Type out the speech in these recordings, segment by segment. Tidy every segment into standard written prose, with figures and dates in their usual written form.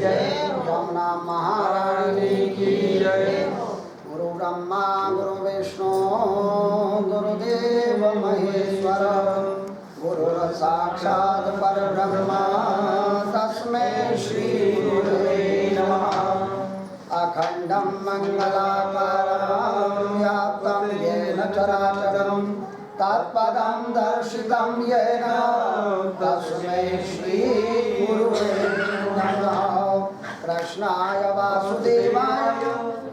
जय, यमुना महारानी की जय। गुरु ब्रह्मा गुरु विष्णु गुरुदेव महेश्वर, गुरुर् साक्षात् परब्रह्म तस्मै श्री गुरुवे नमः। अखंडं मंगलाकारं व्याप्तं येन चराचरं तत्पदं दर्शितं येन तस्मै श्री गुरुवे नमः। कृष्णाय वासुदेवाय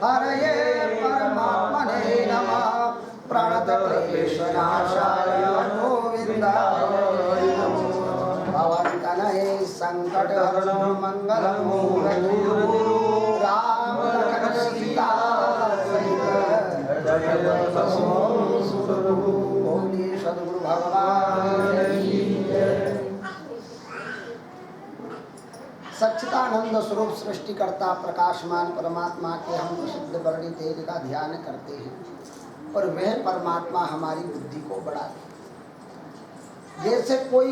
हरये परमात्मने नमः। प्रणतक्लेशनाशाय गोविन्दाय नमः। पवनतनये संकटहरणं मंगलमूर्ते राम लखन सीता बोलिए सद्गुरु भगवान की जय। सच्चिदानंद स्वरूप सृष्टिकर्ता प्रकाशमान परमात्मा के हम प्रसिद्ध वर्णी तेज का ध्यान करते हैं और वह परमात्मा हमारी बुद्धि को बढ़ाते। जैसे कोई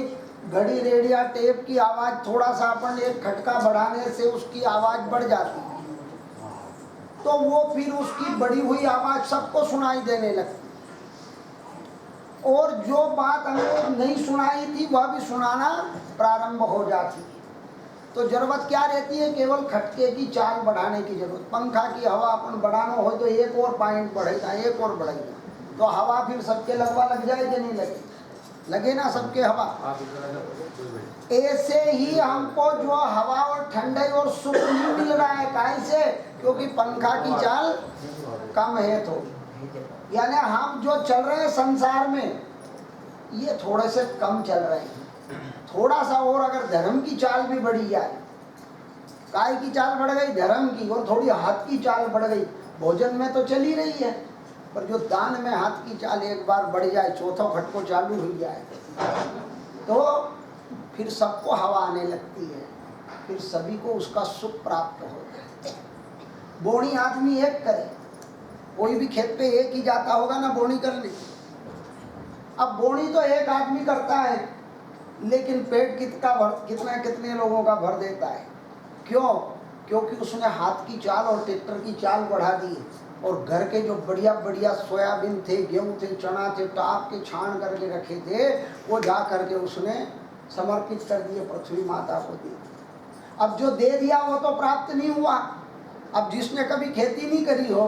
घड़ी रेडियो टेप की आवाज थोड़ा सा अपन एक खटका बढ़ाने से उसकी आवाज बढ़ जाती है, तो वो फिर उसकी बढ़ी हुई आवाज सबको सुनाई देने लगती, और जो बात हमको नहीं सुनाई थी वह भी सुनाना प्रारंभ हो जाती है। तो जरूरत क्या रहती है? केवल खटके की चाल बढ़ाने की जरूरत। पंखा की हवा अपन बढ़ाना हो तो एक और पॉइंट बढ़ेगा, एक और बढ़ेगा, तो हवा फिर सबके लगवा लग जाए कि नहीं लगे? लगे ना सबके हवा। ऐसे ही हमको जो हवा और ठंडे और सुख नहीं मिल रहा है, कैसे? क्योंकि पंखा की चाल कम है। तो यानी हम जो चल रहे हैं संसार में, ये थोड़े से कम चल रहे हैं। थोड़ा सा और अगर धर्म की चाल भी बढ़ी जाए, काय की चाल बढ़ गई धर्म की, और थोड़ी हाथ की चाल बढ़ गई, भोजन में तो चली रही है, पर जो दान में हाथ की चाल एक बार बढ़ जाए, चौथा खटको चालू हो जाए, तो फिर सबको हवा आने लगती है, फिर सभी को उसका सुख प्राप्त होता है। बोनी आदमी एक करे, कोई भी खेत पे एक ही जाता होगा ना बोनी करने। अब बोनी तो एक आदमी करता है, लेकिन पेट कितने लोगों का भर देता है। क्यों? क्योंकि उसने हाथ की चाल और ट्रैक्टर की चाल बढ़ा दी, और घर के जो बढ़िया बढ़िया सोयाबीन थे, गेहूं थे, चना थे, टाप के छान करके रखे थे, वो जा करके उसने समर्पित कर दिए, पृथ्वी माता को दिए। अब जो दे दिया वो तो प्राप्त नहीं हुआ। अब जिसने कभी खेती नहीं करी हो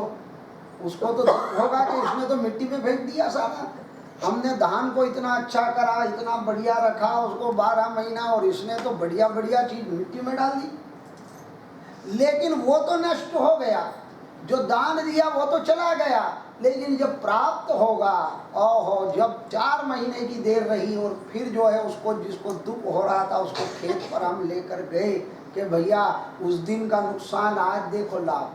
उसको तो होगा कि इसने तो मिट्टी में फेंक दिया सारा। हमने धान को इतना अच्छा करा, इतना बढ़िया रखा उसको 12 महीना, और इसने तो बढ़िया बढ़िया चीज मिट्टी में डाल दी। लेकिन वो तो नष्ट हो गया, जो दान दिया वो तो चला गया। लेकिन जब प्राप्त होगा, ओहो, जब 4 महीने की देर रही, और फिर जो है उसको, जिसको दुख हो रहा था, उसको खेत पर हम लेकर गए कि भैया उस दिन का नुकसान आज देखो लाभ,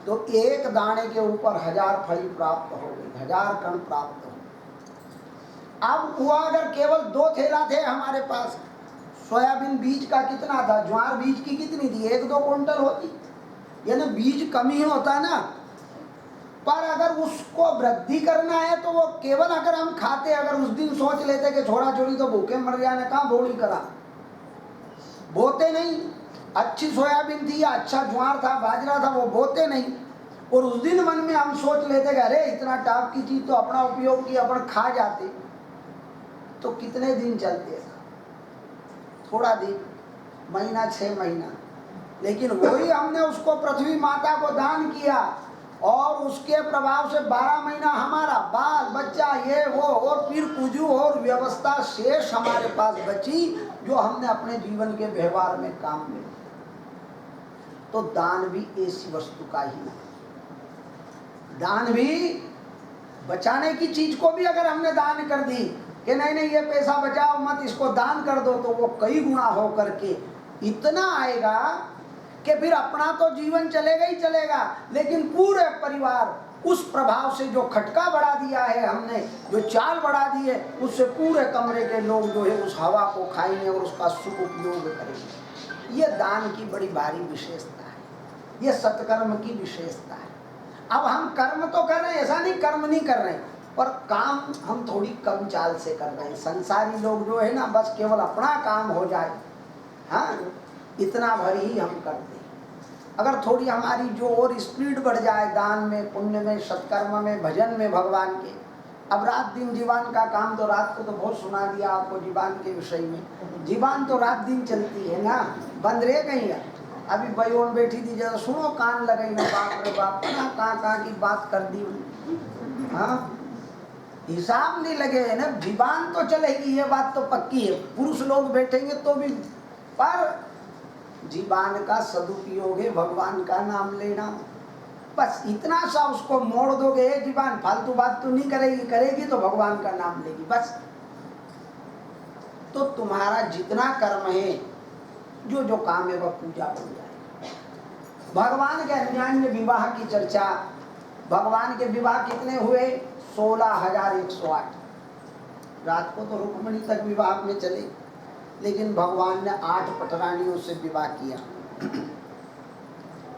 तो एक दाने के ऊपर 1000 फली प्राप्त हो गई, 1000 कण प्राप्त हो। अब हुआ अगर केवल 2 थैला थे हमारे पास, सोयाबीन बीज का कितना था, ज्वार बीज की कितनी थी, 1-2 क्विंटल होती, यानी बीज कम ही होता ना। पर अगर उसको वृद्धि करना है तो वो केवल अगर हम खाते, अगर उस दिन सोच लेते कि छोड़ा छोड़ी तो भूखे मर जाने, कहाँ बोनी करा, बोते नहीं। अच्छी सोयाबीन थी या अच्छा ज्वार था, बाजरा था, वो बोते नहीं। और उस दिन मन में हम सोच लेते कि अरे इतना टाप की चीज तो अपना उपयोग की अपन खा जाते, तो कितने दिन चलते? थोड़ा दिन, महीना, 6 महीना। लेकिन वही हमने उसको पृथ्वी माता को दान किया, और उसके प्रभाव से 12 महीना हमारा बाल बच्चा ये वो, और फिर पूजू और व्यवस्था शेष हमारे पास बची, जो हमने अपने जीवन के व्यवहार में काम में। तो दान भी ऐसी वस्तु का ही है। दान भी बचाने की चीज को भी अगर हमने दान कर दी कि नहीं नहीं ये पैसा बचाओ मत, इसको दान कर दो, तो वो कई गुना हो करके इतना आएगा कि फिर अपना तो जीवन चलेगा ही चलेगा, लेकिन पूरे परिवार उस प्रभाव से, जो खटका बढ़ा दिया है हमने, जो चाल बढ़ा दी है, उससे पूरे कमरे के लोग जो है उस हवा को खाएंगे और उसका सुख उपयोग करेंगे। ये दान की बड़ी भारी विशेषता है, ये सत्कर्म की विशेषता है। अब हम कर्म तो कर रहे हैं, ऐसा नहीं कर्म नहीं कर रहे हैं, पर काम हम थोड़ी कम चाल से कर रहे हैं। संसारी लोग जो है ना, बस केवल अपना काम हो जाए, हाँ, इतना भर ही हम करते हैं। अगर थोड़ी हमारी जो और स्पीड बढ़ जाए दान में, पुण्य में, सत्कर्म में, भजन में भगवान के, अब रात दिन जीवान का काम, तो रात को तो बहुत सुना दिया आपको जीवान के विषय में। जीवान तो रात दिन चलती है ना, बंद रह गई है। अभी बयोन बैठी थी, जरा सुनो, कान लगाई ना, बाप रे बाप, कहाँ की बात कर दी। हाँ, हिसाब नहीं लगे है ना, जीवान तो चलेगी, ये बात तो पक्की है। पुरुष लोग बैठेंगे तो भी, पर जीवान का सदुपयोग है भगवान का नाम लेना। बस इतना सा उसको मोड़ दोगे, जीवान फालतू बात तो नहीं करेगी, करेगी तो भगवान का नाम लेगी बस। तो तुम्हारा जितना कर्म है, जो जो काम है, वह पूजा बन जाए। भगवान के अन्यान्य विवाह की चर्चा, भगवान के विवाह कितने हुए? 16,108। रात को तो रुक्मिणी तक विवाह में चले, लेकिन भगवान ने 8 पटरानियों से विवाह किया।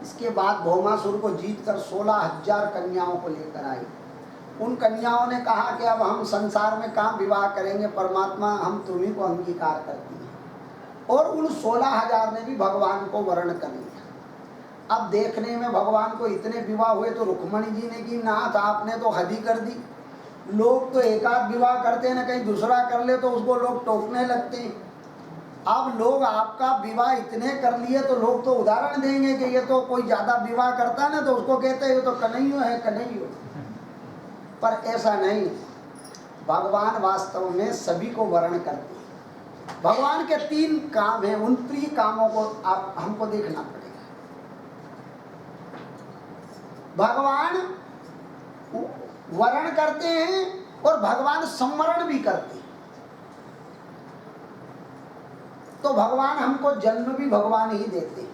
इसके बाद भौमासुर को जीतकर 16,000 कन्याओं को लेकर आई। उन कन्याओं ने कहा कि अब हम संसार में कहाँ विवाह करेंगे, परमात्मा हम तुम्ही को अंगीकार करती हैं। और उन 16,000 ने भी भगवान को वर्ण कर लिया। अब देखने में भगवान को इतने विवाह हुए, तो रुक्मिणी जी ने की, नाथ आपने तो हद ही कर दी। लोग तो एक आध विवाह करते हैं ना, कहीं दूसरा कर ले तो उसको लोग टोकने लगते हैं। अब लोग आपका विवाह इतने कर लिए, तो लोग तो उदाहरण देंगे कि ये तो कोई ज्यादा विवाह करता है ना, तो उसको कहते हैं ये तो कन्हैयो है, कन्हैयो। पर ऐसा नहीं, भगवान वास्तव में सभी को वर्ण करते हैं। भगवान के 3 काम हैं, उन प्रिय कामों को आप हमको देखना पड़ेगा। भगवान वर्ण करते हैं और भगवान संवरण भी करते हैं। तो भगवान हमको जन्म भी भगवान ही देते हैं,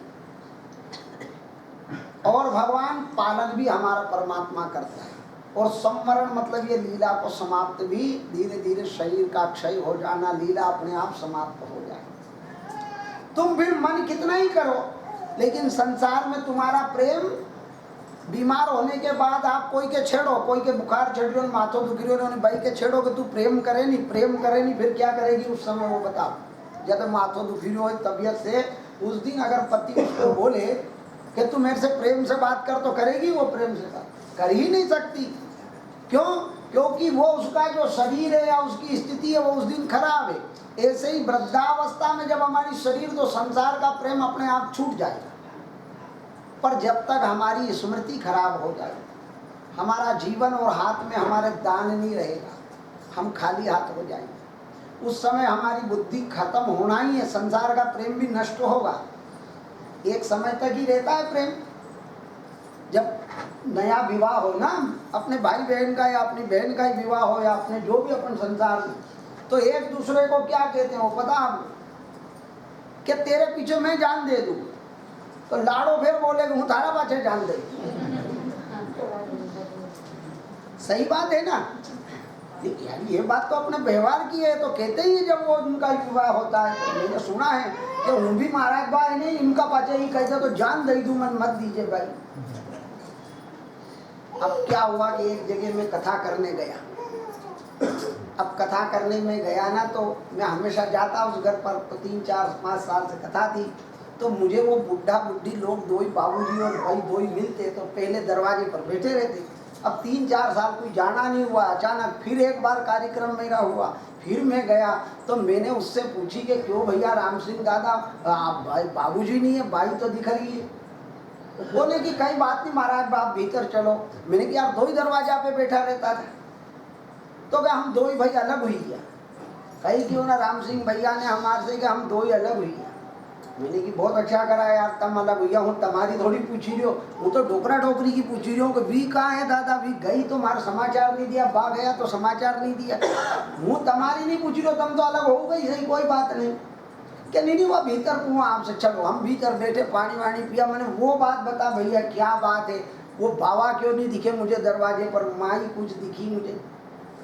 और भगवान पालन भी हमारा परमात्मा करता है। और संवरण मतलब ये लीला को समाप्त भी, धीरे धीरे शरीर का क्षय हो जाना, लीला अपने आप समाप्त हो जाए। तुम फिर मन कितना ही करो, लेकिन संसार में तुम्हारा प्रेम, बीमार होने के बाद आप कोई के छेड़ो, कोई के बुखार चढ़ रही हो, माथो दुख रही हो, भाई के छेड़ो कि तू प्रेम करे नहीं, फिर क्या करेगी उस समय वो बताओ। जब माथो दुखी हो तबीयत से, उस दिन अगर पति उसको बोले कि तू मेरे से प्रेम से बात कर, तो करेगी वो प्रेम से बात? कर ही नहीं सकती। क्यों? क्योंकि वो उसका जो शरीर है या उसकी स्थिति है, वो उस दिन खराब है। ऐसे ही वृद्धावस्था में जब हमारी शरीर, तो संसार का प्रेम अपने आप छूट जाएगा। पर जब तक हमारी स्मृति खराब हो जाए, हमारा जीवन और हाथ में हमारे दान नहीं रहेगा, हम खाली हाथ हो जाएंगे। उस समय हमारी बुद्धि खत्म होना ही है, संसार का प्रेम भी नष्ट होगा। एक समय तक ही रहता है प्रेम। जब नया विवाह हो ना, अपने भाई बहन का या अपनी बहन का ही विवाह हो, या अपने जो भी अपन संसार में, तो एक दूसरे को क्या कहते हैं वो पता आपको? कि तेरे पीछे मैं जान दे दूं। तो लाड़ो फिर बोलेगा हूँ तारा पाछे जान दे। सही बात है ना यार, ये बात तो अपने व्यवहार की है। तो कहते ही जब वो उनका विवाह होता है, तो मैंने सुना है कि वो भी महाराज भाई नहीं, इनका पाचे ही कहते तो जान दे दूं, मन मत दीजिए भाई। अब क्या हुआ कि एक जगह में कथा करने गया। अब कथा करने में गया ना, तो मैं हमेशा जाता उस घर पर, 3, 4, 5 साल से कथा थी। तो मुझे वो बुढ़ा बुढ़ी लोग, 2 ही बाबूजी और भाई 2 ही मिलते, तो पहले दरवाजे पर बैठे रहते। अब 3-4 साल कोई जाना नहीं हुआ। अचानक फिर एक बार कार्यक्रम मेरा हुआ, फिर मैं गया। तो मैंने उससे पूछी कि क्यों भैया राम सिंह दादा, भाई बाबूजी नहीं है, भाई तो दिख रही है। बोले कि कई बात नहीं महाराज, बाप भीतर चलो। मैंने कहा यार 2 ही दरवाजा पे बैठा रहता था। तो क्या हम 2 ही भाई अलग हुई गया? कही क्यों ना राम सिंह भैया ने हमारे से कि हम 2 ही अलग हुई गया। मैंने कि बहुत अच्छा करा यार, तम अलग हुई हूँ, तुम्हारी थोड़ी पूछी रही हो, वो तो डोकरा डोकरी की पूछी रही हूँ कि वी कहाँ है दादा, वी गई तो हमारा समाचार नहीं दिया, बा गया तो समाचार नहीं दिया। हूँ तुम्हारी नहीं पूछ रही हो, तुम तो अलग हो गई, सही कोई बात नहीं। क्या नहीं वो भीतर कुआं आपसे, चलो हम भीतर बैठे, पानी वानी पिया। मैंने वो बात बता भैया क्या बात है, वो बाबा क्यों नहीं दिखे मुझे दरवाजे पर, माई कुछ दिखी मुझे।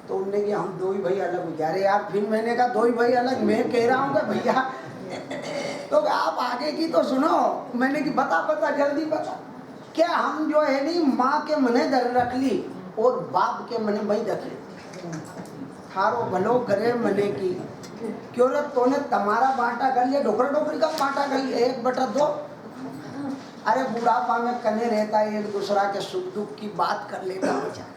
तो उनने कि हम 2 ही भाई अलग हो। अरे यार, फिर मैंने कहा 2 ही भाई अलग, मैं कह रहा हूँ भैया तो आप आगे की तो सुनो। मैंने कि बता जल्दी बता। क्या हम जो है नहीं, माँ के मने दर रख ली और बाप के मने मई रख ली। थारो भलो करे मने की, क्यों रे तूने तुम्हारा बांटा कर लिया, डोकरा डोकरी का बांटा कर लिया 1/2। अरे बुढ़ापा में कने रहता है, एक दूसरा के सुख दुख की बात कर लेता बेचारा।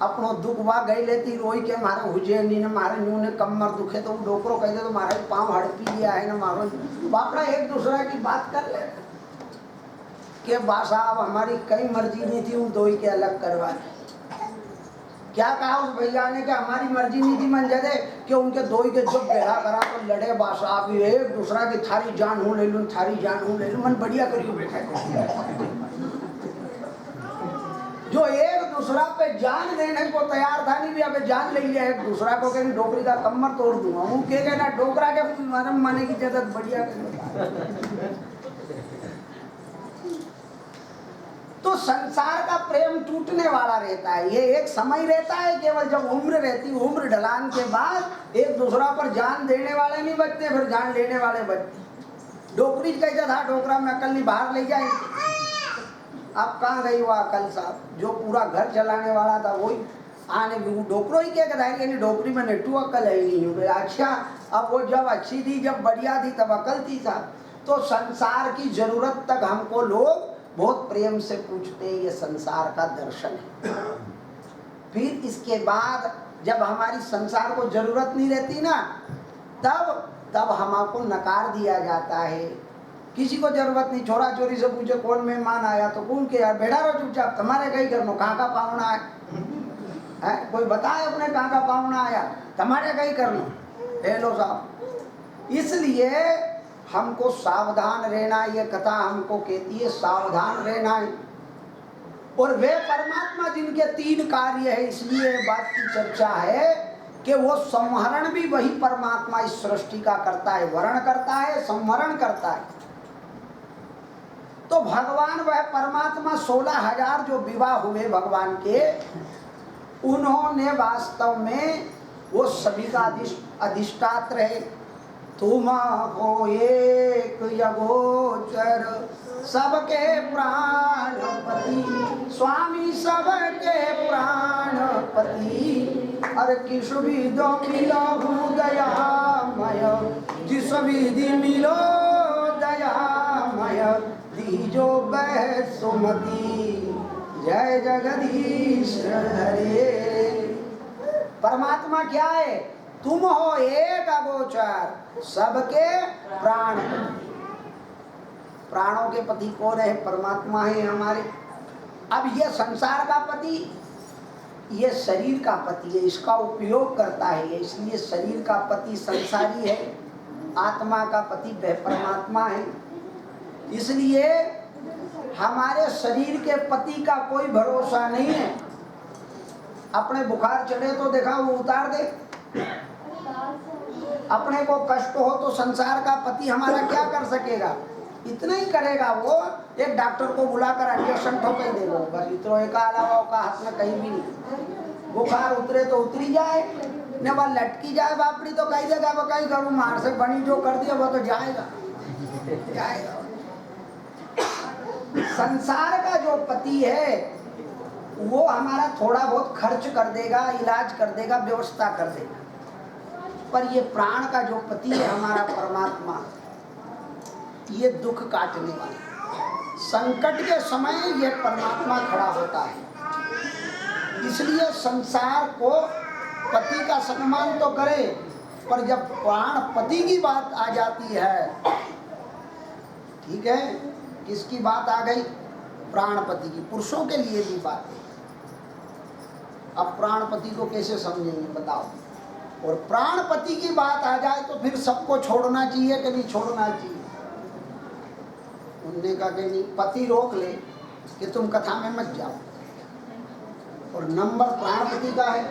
अपनो दुख वा गई लेती रोई के मारे हुजे नी ने मारे न्यू ने कमर दुखे तो डोकरो कह दे तो मारे पाँव हड़पी लिया है ना मारो बापड़ा, एक दूसरा की बात कर ले के बा साहब हमारी कई मर्जी नहीं थी, उन दो ही के अलग करवा क्या कहा उस भैया ने कि हमारी मर्जी नहीं थी मन दे कि उनके दो ही के जब बेड़ा करा तो लड़े बा साहब एक दूसरा की थारी जान हूँ ले लूँ, थारी जान हूँ ले लूँ, मन बढ़िया करिए। जो एक दूसरा पे जान देने को तैयार था नहीं भी अबे जान ले लिया एक दूसरा को, कहीं डोकरी का कमर तोड़ दूंगा वो के ना डोकरा के मरम माने की जरूरत बढ़िया तो संसार का प्रेम टूटने वाला रहता है, ये एक समय रहता है केवल जब उम्र रहती, उम्र ढलान के बाद एक दूसरा पर जान देने वाले नहीं बचते, फिर जान लेने वाले बचते। डोकरी कैसा था, डोकरा में अकल नहीं बाहर ले जाए, अब कहाँ गई वो अकल साहब, जो पूरा घर चलाने वाला था वही आने डोकरो ही क्या कहता है, डोकरी में नेटू अकल है ही नहीं। अच्छा अब वो जब अच्छी थी जब बढ़िया थी तब अकल थी साहब। तो संसार की जरूरत तक हमको लोग बहुत प्रेम से पूछते हैं, ये संसार का दर्शन है। फिर इसके बाद जब हमारी संसार को जरूरत नहीं रहती ना तब हमको नकार दिया जाता है। किसी को जरूरत नहीं, छोरा चोरी से पूछे कौन मेहमान आया तो कौन के यार बैठा रहो चुपचाप, तुम्हारे कहीं करनो कहाँ का पाहुना है, कोई बताए अपने कहाँ का पाहुना आया, तुम्हारे कहीं करनो हेलो साहब। इसलिए हमको सावधान रहना, ये कथा हमको कहती है सावधान रहना है। और वे परमात्मा जिनके 3 कार्य है, इसलिए बात की चर्चा है कि वो संहरण भी वही परमात्मा इस सृष्टि का करता है, वर्ण करता है, संहरण करता है। तो भगवान वह परमात्मा 16,000 जो विवाह हुए भगवान के, उन्होंने वास्तव में वो सभी का अधिष्ठात्र है। तुम हो एक यगोचर सबके प्राणपति, स्वामी सबके प्राणपति, अरे किस विधो मिलो दयामय, जिस विधि मिलो दयामय, दीजो बह सुमति, जय जगदीश हरे। परमात्मा क्या है, तुम हो एक अगोचर सबके प्राण, प्राणों के पति कौन है, परमात्मा है हमारे। अब ये संसार का पति, ये शरीर का पति है, इसका उपयोग करता है, इसलिए शरीर का पति संसारी है, आत्मा का पति परमात्मा है। इसलिए हमारे शरीर के पति का कोई भरोसा नहीं है। अपने बुखार चढ़े तो देखा वो उतार दे, अपने को कष्ट हो तो संसार का पति हमारा क्या कर सकेगा, इतना ही करेगा वो, एक डॉक्टर को बुलाकर इंजेक्शन ठोक ही देगा बस, इतना एक अलावा का हाथ में कहीं भी नहीं। बुखार उतरे तो उतरी जाए, न वह लटकी जाए बापड़ी तो कहीं देगा, वो कहीं करूँ मार से बनी जो कर दिया वो तो जाएगा जाएगा। संसार का जो पति है वो हमारा थोड़ा बहुत खर्च कर देगा, इलाज कर देगा, व्यवस्था कर देगा, पर ये प्राण का जो पति है हमारा परमात्मा, ये दुख काटने वाला, संकट के समय ये परमात्मा खड़ा होता है। इसलिए संसार को पति का सम्मान तो करे, पर जब प्राण पति की बात आ जाती है, ठीक है, किसकी बात आ गई, प्राणपति की, पुरुषों के लिए भी बात है। अब प्राणपति को कैसे समझेंगे बताओ। और प्राणपति की बात आ जाए तो फिर सबको छोड़ना चाहिए कि नहीं छोड़ना चाहिए। उनने कहा कि नहीं, पति रोक ले कि तुम कथा में मत जाओ, और नंबर प्राणपति का है,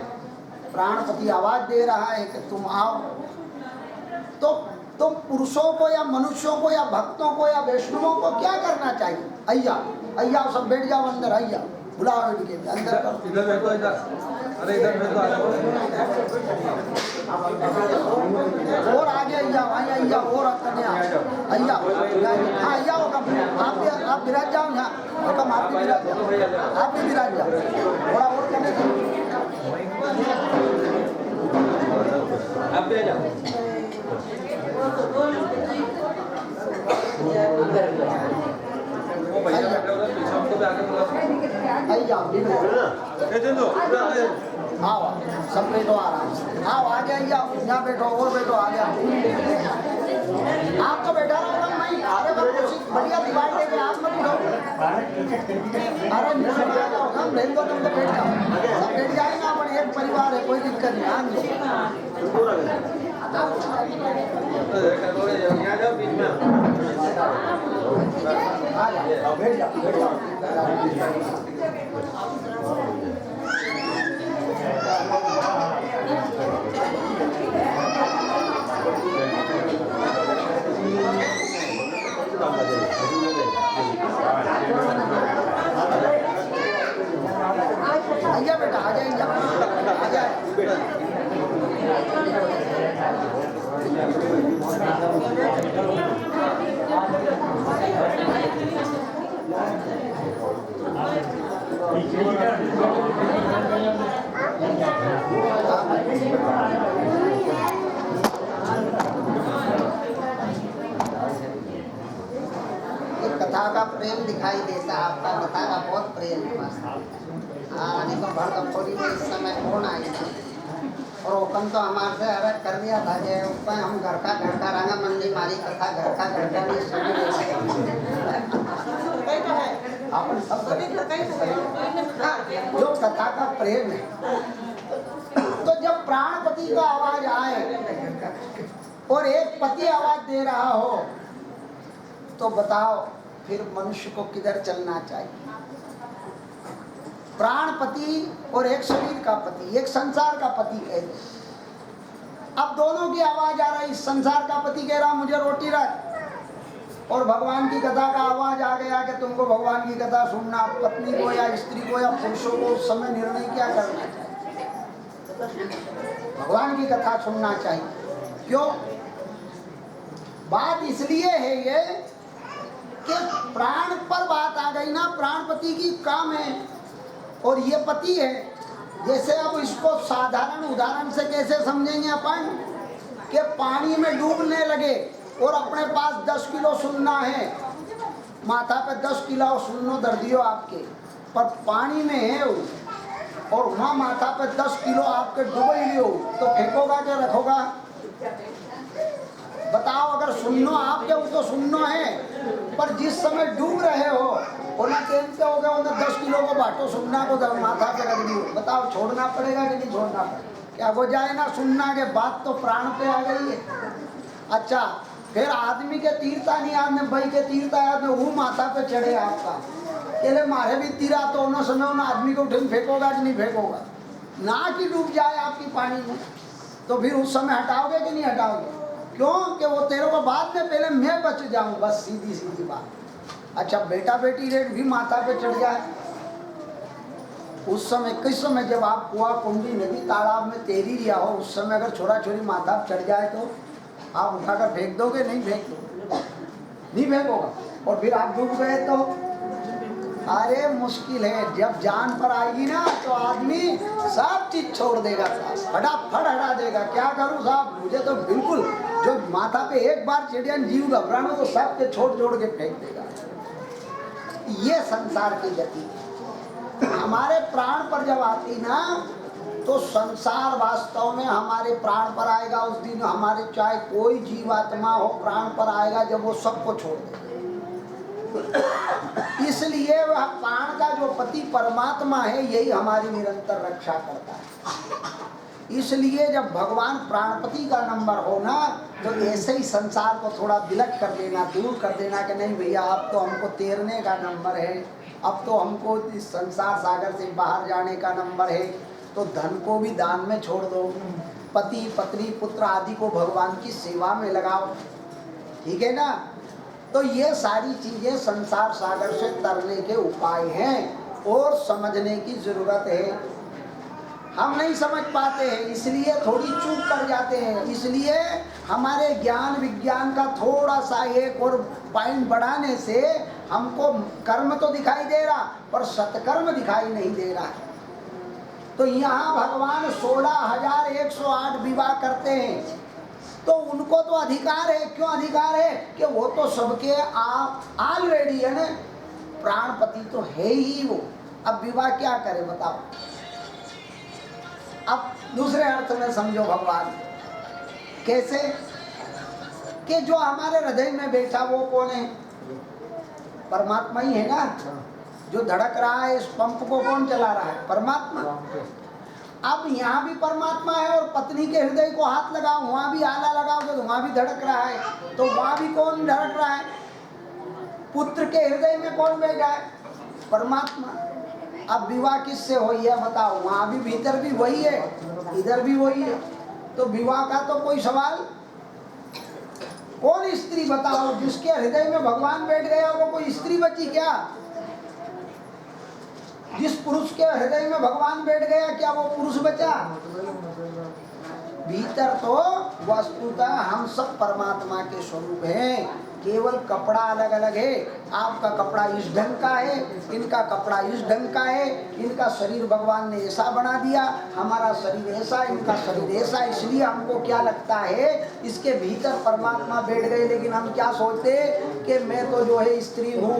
प्राणपति आवाज दे रहा है कि तुम आओ। तो पुरुषों को या मनुष्यों को या भक्तों को या वैष्णवों को क्या करना चाहिए, अय्या अय्या सब बैठ जाओ अंदर, अय्या बुलाओ इनके अंदर करो, इधर बैठो, इधर, अरे इधर बैठो, और आगे अय्या अय्या और अय्या हाँ अय्या होगा, आप विराज जाओ यहाँ, हुक्म आप भी विराज जाओ, आप भी विराज जाओ, थोड़ा और करने आप ले जाओ। वो भैया बैठे उधर पीछे, उनको भी आगे बुला। आई जाओ भी ए जिंदू, आओ सब बैठो आराम से, आओ आ जाइए, यहाँ बैठो और बैठो, आ जाओ। आप तो बैठा रहो ना, मैं आगे बढ़िया दीवार लेके आप मत उठो। अरे नीचे आ जाओ, हम नहीं तो तुम तो बैठ जाओ, सब बैठ जाएगा, अपन एक परिवार है, कोई दिक्कत नहीं। हाँ जी यहाँ जाओ बीच में। आ जाओ, बैठ जाओ, बैठ जाओ। आइए बेटा, आ जाइए, आ जाए। कथा का प्रेम दिखाई देता है, आपका कथा का बहुत प्रेम है बस। नहीं तो भड़कफोड़ी में इस समय कौन आएगा। और ओपन तो हमारे से अलग कर दिया था कि ऊपर हम घर का रंगा मंडी मारी कथा घर का नहीं सुनी। अपन सब जो कथा का प्रेम है, तो जब प्राणपति का आवाज आए और एक पति आवाज दे रहा हो, तो बताओ फिर मनुष्य को किधर चलना चाहिए। प्राणपति और एक शरीर का पति, एक संसार का पति कह दो। अब दोनों की आवाज आ रही, संसार का पति कह रहा मुझे रोटी रख, और भगवान की कथा का आवाज आ गया कि तुमको भगवान की कथा सुनना, पत्नी को या स्त्री को या पुरुषों को उस समय निर्णय क्या करना चाहिए, भगवान की कथा सुनना चाहिए। क्यों? बात इसलिए है ये कि प्राण पर बात आ गई ना, प्राणपति की काम है और ये पति है। जैसे अब इसको साधारण उदाहरण से कैसे समझेंगे अपन, कि पानी में डूबने लगे और अपने पास 10 किलो सुनना है, माथा पे 10 किलो सुनो दर्दियों आपके, पर पानी में है वो, और वहाँ माथा पे 10 किलो आपके डूबे लियो, तो फेंकोगा क्या रखोगा? बताओ, अगर सुनना आपके वो तो सुनना है, पर जिस समय डूब रहे हो उन्हें कहते हो गया उन्हें 10 किलो को बांटो, सुनना को माथा पे रख दियो। बताओ छोड़ना पड़ेगा कि नहीं छोड़ना पड़ेगा? क्या हो जाए ना, सुनना के बात तो प्राण पे आ गई है। अच्छा, फिर आदमी के तीरता नहीं, आदमी भाई के तीरता है, वो माथा पे चढ़े आपका, कहले मारे भी तीरा, तो उन्होंने समय उन आदमी को उठे फेंकोगा कि नहीं फेंकोगा? ना कि डूब जाए आपकी पानी में, तो फिर उस समय हटाओगे कि नहीं हटाओगे? क्यों? कि वो तेरे को बाद में, पहले मैं बच जाऊं, बस सीधी सीधी बात। अच्छा, बेटा बेटी रेट भी माथा पे चढ़ जाए उस समय, किस समय जब आप कुआं कुंडी नदी तालाब में तैरी लिया हो, उस समय अगर छोरा छोरी माथा पे चढ़ जाए तो आप उठाकर फेंक दोगे? नहीं फेंक दोगे, नहीं फेंकोगा। और फिर आप डूब गए तो अरे मुश्किल है। जब जान पर आएगी ना तो आदमी सब चीज छोड़ देगा साहब, फटाफट हटा देगा। क्या करूं साहब, मुझे तो बिल्कुल, जो माथा पे एक बार चिड़िया जीव घबराना तो सब के छोड़ के फेंक देगा। ये संसार की गति। हमारे प्राण पर जब आती ना, तो संसार वास्तव में हमारे प्राण पर आएगा। उस दिन हमारे चाहे कोई जीवात्मा हो, प्राण पर आएगा जब वो सबको छोड़ देगा। इसलिए वह प्राण का जो पति परमात्मा है, यही हमारी निरंतर रक्षा करता है। इसलिए जब भगवान प्राणपति का नंबर हो ना, तो ऐसे ही संसार को थोड़ा विलट कर देना, दूर कर देना कि नहीं भैया, अब तो हमको तैरने का नंबर है, अब तो हमको इस संसार सागर से बाहर जाने का नंबर है। तो धन को भी दान में छोड़ दो, पति पत्नी पुत्र आदि को भगवान की सेवा में लगाओ, ठीक है ना। तो ये सारी चीजें संसार सागर से तरने के उपाय हैं और समझने की जरूरत है। हम नहीं समझ पाते हैं, इसलिए थोड़ी चूक कर जाते हैं। इसलिए हमारे ज्ञान विज्ञान का थोड़ा सा एक और पॉइंट बढ़ाने से हमको कर्म तो दिखाई दे रहा, पर सत्कर्म दिखाई नहीं दे रहा। तो यहाँ भगवान 16,108 विवाह करते हैं। तो उनको तो अधिकार है, क्यों अधिकार है कि वो तो सबके ऑलरेडी है ना, प्राणपति तो है ही वो। अब विवाह क्या करे बताओ। अब दूसरे अर्थ में समझो भगवान कैसे, कि जो हमारे हृदय में बैठा वो कौन है? परमात्मा ही है ना। जो धड़क रहा है इस पंप को कौन चला रहा है? परमात्मा। अब यहाँ भी परमात्मा है और पत्नी के हृदय को हाथ लगाओ, वहां भी आला लगाओगे तो वहां भी धड़क रहा है, तो वहां भी कौन धड़क रहा है? पुत्र के हृदय में कौन बैठा है? परमात्मा। अब विवाह किससे हुई है बताओ? वहां भी भीतर भी वही है, इधर भी वही है, तो विवाह का तो कोई सवाल। कौन स्त्री बताओ? जिसके हृदय में भगवान बैठ गया वो कोई स्त्री बची क्या? जिस पुरुष के हृदय में भगवान बैठ गया क्या वो पुरुष बचा? भीतर तो वस्तुतः हम सब परमात्मा के स्वरूप हैं, केवल कपड़ा अलग अलग है। आपका कपड़ा इस ढंग का है, इनका कपड़ा इस ढंग का है, इनका शरीर भगवान ने ऐसा बना दिया, हमारा शरीर ऐसा, इनका शरीर ऐसा। इसलिए हमको क्या लगता है इसके भीतर परमात्मा बैठ गए, लेकिन हम क्या सोचते कि मैं तो जो है स्त्री हूँ,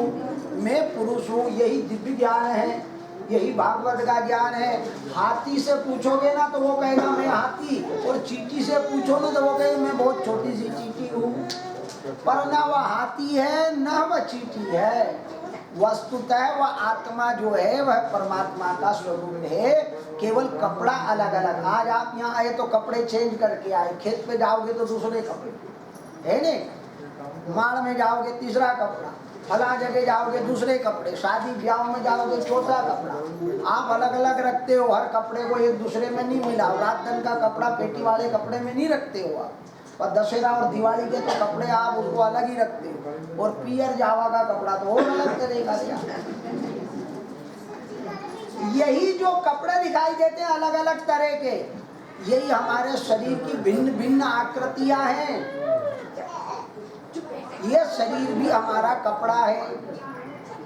मैं पुरुष हूँ। यही दिव्य ज्ञान है, यही भागवत का ज्ञान है। हाथी से पूछोगे ना तो वो कहेगा मैं हाथी, और चींटी से पूछो ना तो वो कहेगा मैं बहुत छोटी सी चींटी हूँ। पर ना वह हाथी है ना वह चींटी है, वस्तुतः वह आत्मा जो है वह परमात्मा का स्वरूप है, केवल कपड़ा अलग अलग। आज आप यहाँ आए तो कपड़े चेंज करके आए, खेत पे जाओगे तो दूसरे कपड़े है नहीं, माड़ में जाओगे तीसरा कपड़ा, फला जगह जाओगे दूसरे कपड़े, शादी ब्याह में जाओगे चौथा कपड़ा। आप अलग अलग रखते हो, हर कपड़े को एक दूसरे में नहीं मिला। रात दिन का कपड़ा पेटी वाले कपड़े में नहीं रखते हो आप, और दशहरा और दिवाली के तो कपड़े आप उसको अलग ही रखते हो, और पियर जावा का कपड़ा तो और अलग तरीका से। यही जो कपड़े दिखाई देते हैं अलग अलग तरह के, यही हमारे शरीर की भिन्न भिन्न आकृतियां हैं। ये शरीर भी हमारा कपड़ा है,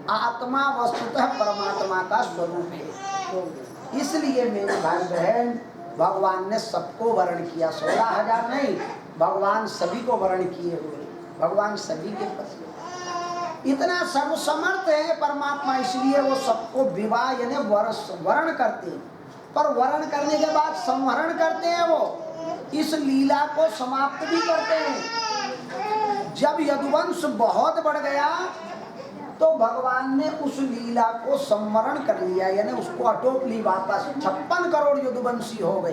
आत्मा वस्तुतः परमात्मा का स्वरूप है। इसलिए मेरे भाई बहन, भगवान ने सबको वर्ण किया, 16,000 नहीं, भगवान सभी को वर्ण किए हुए, भगवान सभी के पति। इतना सर्वसमर्थ है परमात्मा, इसलिए वो सबको विवाह यानी वर्ण करते हैं। पर वर्ण करने के बाद संवरण करते हैं, वो इस लीला को समाप्त भी करते हैं। जब यदुवंश बहुत बढ़ गया तो भगवान ने उस लीला को संवरण कर लिया, यानी उसको अटोप ली वापस। 56 करोड़ यदुवंशी हो गए,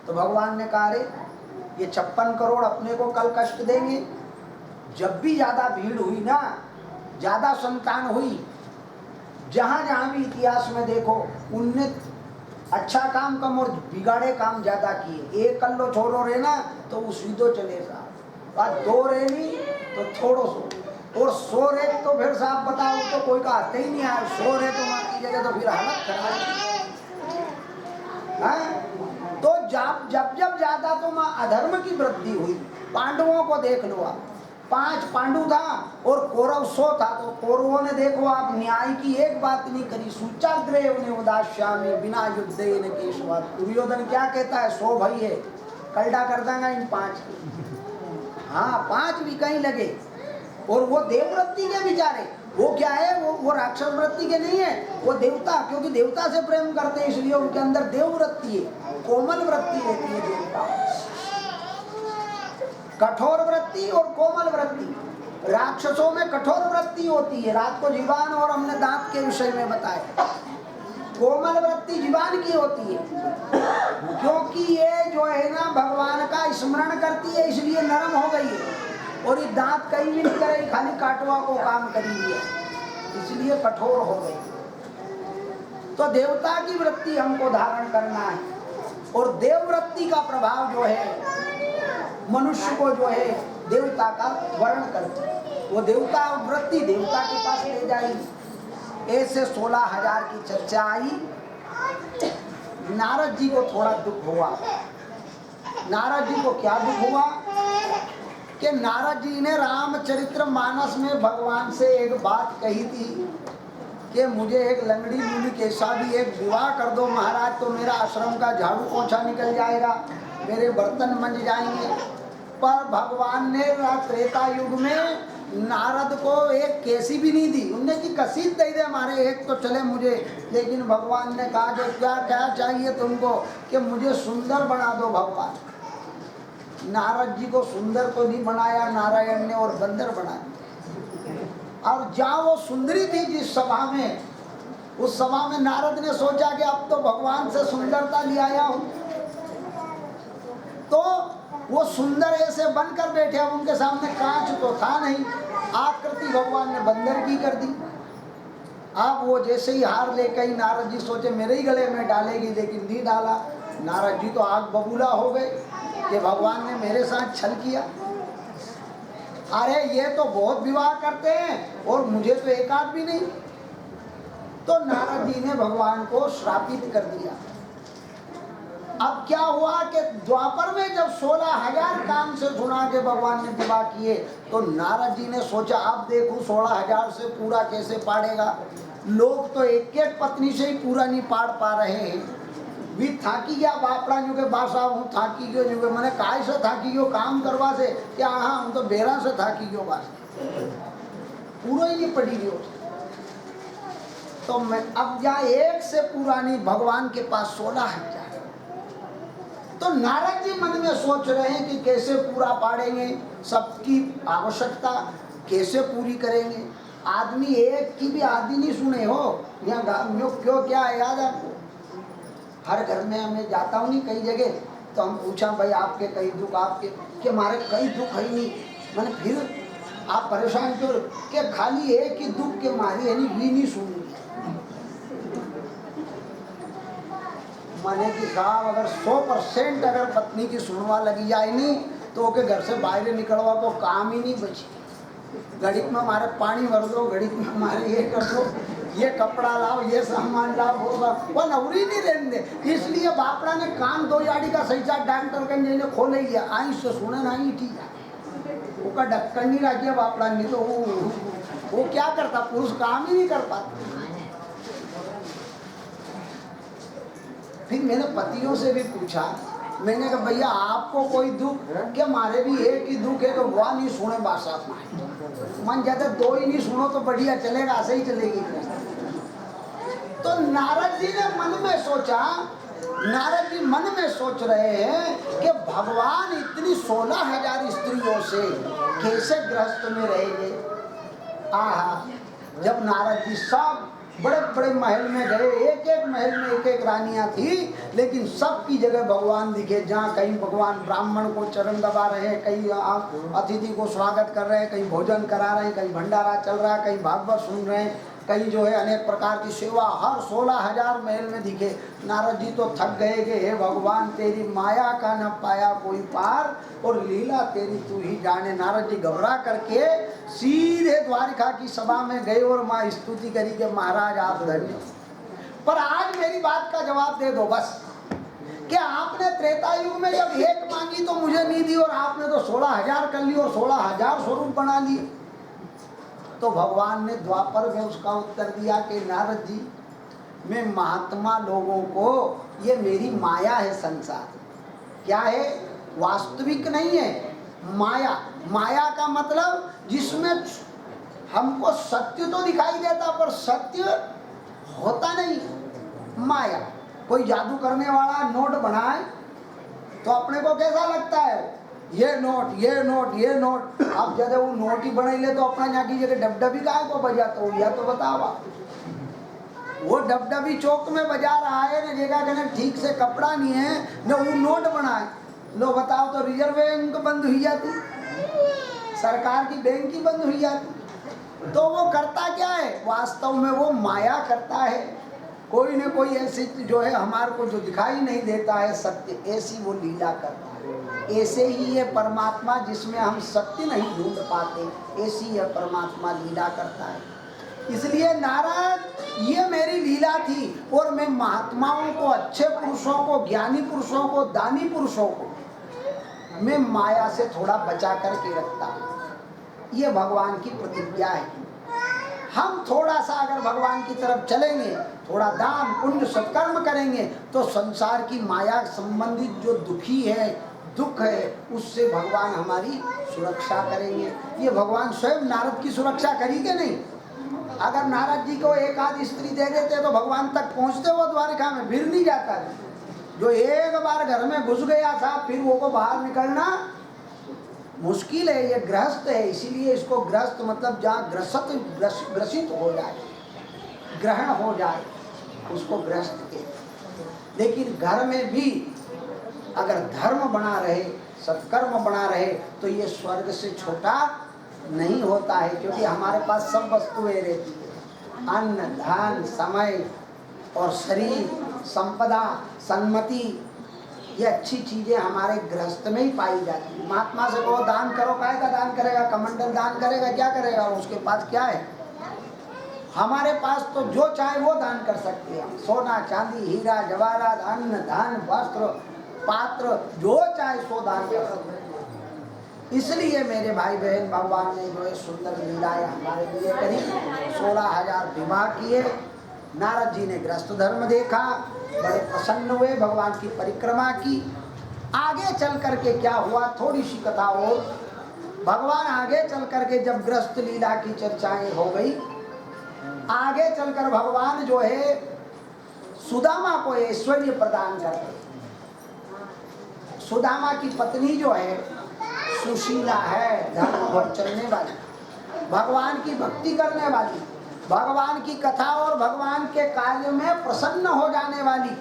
तो भगवान ने कहा रे ये 56 करोड़ अपने को कल कष्ट देंगे। जब भी ज्यादा भीड़ हुई ना, ज्यादा संतान हुई, जहां जहां भी इतिहास में देखो, उनने अच्छा काम कम और बिगाड़े काम ज्यादा किए। एक कल्लो छोड़ो रे ना तो उसी दो चले साहब, बात 2 रे नहीं तो थोड़ो सो, और 100 रे तो फिर साहब बताओ तो कोई का आते ही नहीं आया। 100 रे तो मार की जगह तो फिर हालत खराब है। तो जब ज्यादा तो माँ अधर्म की वृद्धि हुई। पांडवों को देख लो आप, 5 पांडु था और कौरव 100 था, तो कौरवों ने देखो आप न्याय की एक बात नहीं करी। सूचाग्रह ने उदास्यामी बिना युद्धे न केशवा। दुर्योधन क्या कहता है, 100 भाई है, कल्डा कर देंगा इन 5 की। हाँ 5 भी कहीं लगे, और वो देववृत्ति के बेचारे, वो क्या है, वो राक्षस वृत्ति के नहीं है, वो देवता, क्योंकि देवता से प्रेम करते हैं इसलिए उनके अंदर देववृत्ति है, कोमल वृत्ति रहती है देवता। कठोर वृत्ति और कोमल वृत्ति। राक्षसों में कठोर वृत्ति होती है, रात को जीवान और हमने दांत के विषय में बताया। कोमल वृत्ति जीवान की होती है, क्योंकि ये जो है ना भगवान का स्मरण करती है इसलिए नरम हो गई है, और ये दांत कहीं भी नहीं करेगी, खाली काटवा को काम करी है, इसलिए कठोर हो गई। तो देवता की वृत्ति हमको धारण करना है, और देववृत्ति का प्रभाव जो है मनुष्य को जो है देवता का वर्ण करती है। वो देवता वृत्ति देवता के पास ले जाएगी। ऐसे 16,000 की चर्चा आई। नारद जी को थोड़ा दुख हुआ। नारद जी को क्या दुख हुआ कि नारद जी ने रामचरित्र मानस में भगवान से एक बात कही थी कि मुझे एक लंगड़ी लूली के साथ ही एक विवाह कर दो महाराज, तो मेरा आश्रम का झाड़ू पोछा निकल जाएगा, मेरे बर्तन मंज जाएंगे। पर भगवान ने त्रेता युग में नारद को एक केसी भी नहीं दी। उनने की कसीद दे दे हमारे एक तो चले मुझे, लेकिन भगवान ने कहा कि क्या क्या चाहिए तुमको, कि मुझे सुंदर बना दो भगवान। नारद जी को सुंदर तो नहीं बनाया नारायण ने, और बंदर बना दिया। और जहाँ वो सुंदरी थी जिस सभा में, उस सभा में नारद ने सोचा कि अब तो भगवान से सुंदरता ले आया हूँ, तो वो सुंदर ऐसे बनकर बैठे। अब उनके सामने कांच तो था नहीं, आकृति भगवान ने बंदर की कर दी। अब वो जैसे ही हार लेकर ही नारद जी सोचे मेरे ही गले में डालेगी, लेकिन नहीं डाला। नारद जी तो आग बबूला हो गए कि भगवान ने मेरे साथ छल किया। अरे ये तो बहुत विवाह करते हैं और मुझे तो एक आध भी नहीं। तो नारद जी ने भगवान को श्रापित कर दिया। अब क्या हुआ कि द्वापर में जब 16,000 काम से सुना के भगवान ने विवाह किए, तो नारद जी ने सोचा अब देखूं 16,000 से पूरा कैसे पाड़ेगा। लोग तो एक एक पत्नी से ही पूरा नहीं पाड़ पा रहे हैं। भी थाकी गया बापड़ा जो के बासा हूँ, थाकी गयो जो के मैंने काय से थाकी गयो काम करवा से, क्या हाँ हम तो बेरा से थाकी गयो बास, पूरा ही नहीं पड़ी गयो। तो मैं अब जा एक से पूरा नहीं, भगवान के पास 16,000। तो नारद जी मन में सोच रहे हैं कि कैसे पूरा पाड़ेंगे, सबकी आवश्यकता कैसे पूरी करेंगे। आदमी एक की भी आदि नहीं सुने हो, यहाँ क्यों क्या है याद आपको, हर घर में मैं जाता हूँ नहीं कई जगह, तो हम पूछा भाई आपके कई दुख, आपके कि हमारे कई दुख है नहीं। मैंने फिर आप परेशान क्यों, कि खाली एक ही दुख के मारी है नहीं सुनी। माने कि साहब अगर 100% अगर पत्नी की सुनवा लगी जाए नहीं, तो ओके घर से बाहर निकलवा को काम ही नहीं बची। घड़ी में हमारे पानी भर दो, घड़ी में हमारे ये कर दो, ये कपड़ा लाओ, ये सामान लाओ, वो नौरी नहीं रहने दे। इसलिए बापड़ा ने कान 2 याड़ी का सही साथ डॉक्टर के खोल ही लिया, आई से सुने ना ही ठीक वो का ढक्कन नहीं रखिए बापड़ा, नहीं तो वो क्या करता, पुरुष काम ही नहीं कर पाता। फिर मैंने पतियों से भी पूछा, मैंने कहा भैया आपको कोई दुख, क्या हमारे भी एक ही दुख है, तो वह नहीं सुने बासा मन जाता 2 ही नहीं सुनो तो बढ़िया चलेगा, ऐसे ही चलेगी। तो नारद जी ने मन में सोचा, नारद जी मन में सोच रहे हैं कि भगवान इतनी 16,000 स्त्रियों से कैसे गृहस्थ में रहेंगे। आहा, जब नारद जी सब बड़े बड़े महल में गए, एक एक महल में एक एक रानियां थी, लेकिन सबकी जगह भगवान दिखे। जहाँ कहीं भगवान ब्राह्मण को चरण दबा रहे हैं, कहीं अतिथि को स्वागत कर रहे हैं, कहीं भोजन करा रहे हैं, कहीं भंडारा चल रहा है, कहीं भागवत सुन रहे हैं, कहीं जो है अनेक प्रकार की सेवा, हर 16,000 महल में दिखे। नारद जी तो थक गए कि हे भगवान तेरी माया का न पाया कोई पार, और लीला तेरी तू ही जाने। नारद जी घबरा करके सीधे द्वारिका की सभा में गए और माँ स्तुति करी कि महाराज आप धन्य। पर आज मेरी बात का जवाब दे दो बस, कि आपने त्रेता युग में जब एक मांगी तो मुझे नहीं दी, और आपने तो 16,000 कर ली और 16,000 स्वरूप बना लिए। तो भगवान ने द्वापर में उसका उत्तर दिया कि नारद जी, मैं महात्मा लोगों को, ये मेरी माया है संसार। क्या है? वास्तविक नहीं है, माया। माया का मतलब जिसमें हमको सत्य तो दिखाई देता पर सत्य होता नहीं। माया, कोई जादू करने वाला नोट बनाए तो अपने को कैसा लगता है, ये नोट ये नोट ये नोट। अब जब वो नोट ही बना ले तो अपना यहाँ की जगह डबडबी काय को बजाता हो, या तो बताओ। वो डबडबी चौक में बजा रहा है ना, जगह कहने ठीक से कपड़ा नहीं है न वो नोट बनाए, लो बताओ तो रिजर्व बैंक बंद हुई जाती, सरकार की बैंक ही बंद हुई जाती। तो वो करता क्या है, वास्तव में वो माया करता है। कोई न कोई ऐसी जो है हमारे को जो दिखाई नहीं देता है सत्य, ऐसी वो लीला करता है। ऐसे ही ये परमात्मा जिसमें हम सत्य नहीं ढूंढ पाते, ऐसी यह परमात्मा लीला करता है। इसलिए नारद, ये मेरी लीला थी, और मैं महात्माओं को, अच्छे पुरुषों को, ज्ञानी पुरुषों को, दानी पुरुषों को मैं माया से थोड़ा बचा करके रखता हूँ। ये भगवान की प्रतिज्ञा है। हम थोड़ा सा अगर भगवान की तरफ चलेंगे, थोड़ा दान पुण्य सत्कर्म करेंगे, तो संसार की माया संबंधित जो दुखी है, दुख है, उससे भगवान हमारी सुरक्षा करेंगे। ये भगवान स्वयं नारद की सुरक्षा करी कि नहीं? अगर नारद जी को एक आध स्त्री दे देते तो भगवान तक पहुंचते वो द्वारिका में, फिर नहीं जाता। जो एक बार घर में घुस गया था, फिर वो को बाहर निकलना मुश्किल है। ये ग्रस्त है, इसीलिए इसको ग्रस्त मतलब जहाँ ग्रसित हो जाए, ग्रहण हो जाए, उसको ग्रस्त के। लेकिन घर में भी अगर धर्म बना रहे, सत्कर्म बना रहे, तो ये स्वर्ग से छोटा नहीं होता है, क्योंकि हमारे पास सब वस्तुएं रहती है, अन्न धन समय और शरीर, संपदा, सन्मति, ये अच्छी चीजें हमारे गृहस्थ में ही पाई जाती है। महात्मा से कहो दान करो, काहे का दान करेगा? कमंडल दान करेगा, क्या करेगा? उसके पास क्या है? हमारे पास तो जो चाहे वो दान कर सकते हैं, सोना चांदी हीरा जवाहरात, अन्न धन वस्त्र पात्र, जो चाहे सो दान कर सकते हैं। इसलिए मेरे भाई बहन, भगवान ने जो है सुंदर लीलाएं हमारे लिए करी। 16,000 विवाह किए। नारद जी ने गृहस्थ धर्म देखा, बड़े प्रसन्न हुए, भगवान की परिक्रमा की। आगे चल करके क्या हुआ, थोड़ी सी कथा और। भगवान आगे चल करके जब गृहस्थ लीला की चर्चाएं हो गई, आगे चलकर भगवान जो है सुदामा को ऐश्वर्य प्रदान करते। सुदामा की पत्नी जो है सुशीला है, धर्म पर चलने वाली, भगवान की भक्ति करने वाली, भगवान की कथा और भगवान के कार्य में प्रसन्न हो जाने वाली।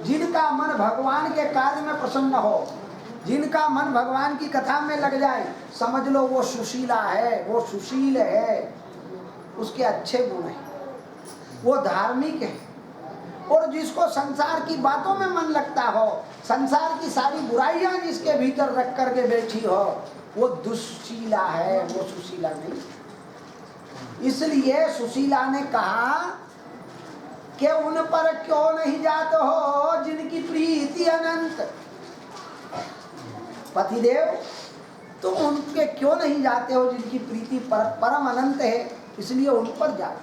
जिनका मन भगवान के कार्य में प्रसन्न हो, जिनका मन भगवान की कथा में लग जाए, समझ लो वो सुशीला है, वो सुशील है, उसके अच्छे गुण हैं, वो धार्मिक है। और जिसको संसार की बातों में मन लगता हो, संसार की सारी बुराइयां जिसके भीतर रख करके बैठी हो, वो दुशीला है, वो सुशीला नहीं। इसलिए सुशीला ने कहा कि उन पर क्यों नहीं जाते हो जिनकी प्रीति अनंत। पतिदेव, तुम उनके क्यों नहीं जाते हो जिनकी प्रीति परम अनंत है, इसलिए उन पर जाओ।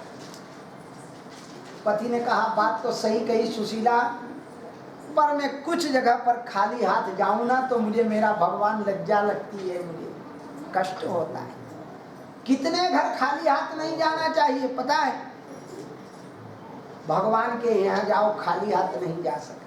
पति ने कहा बात तो सही कही सुशीला, पर मैं कुछ जगह पर खाली हाथ जाऊं ना तो मुझे मेरा भगवान लज्जा लगती है, मुझे कष्ट होता है। कितने घर खाली हाथ नहीं जाना चाहिए पता है? भगवान के यहाँ जाओ खाली हाथ नहीं जा सकते।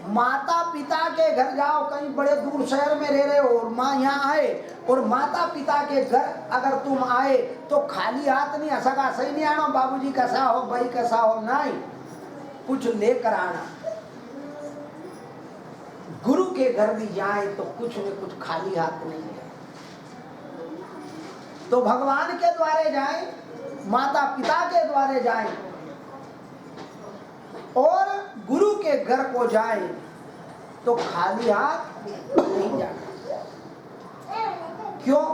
माता पिता के घर जाओ, कहीं बड़े दूर शहर में रह रहे हो और माँ यहाँ आए और माता पिता के घर अगर तुम आए तो खाली हाथ नहीं, ऐसा सही नहीं आना बाबूजी कैसा हो, भाई कैसा हो, नहीं, कुछ लेकर आना। गुरु के घर भी जाए तो कुछ न कुछ खाली हाथ नहीं है। तो भगवान के द्वारे जाए, माता पिता के द्वारे जाए और गुरु के घर को जाए तो खाली हाथ नहीं जाना। क्यों?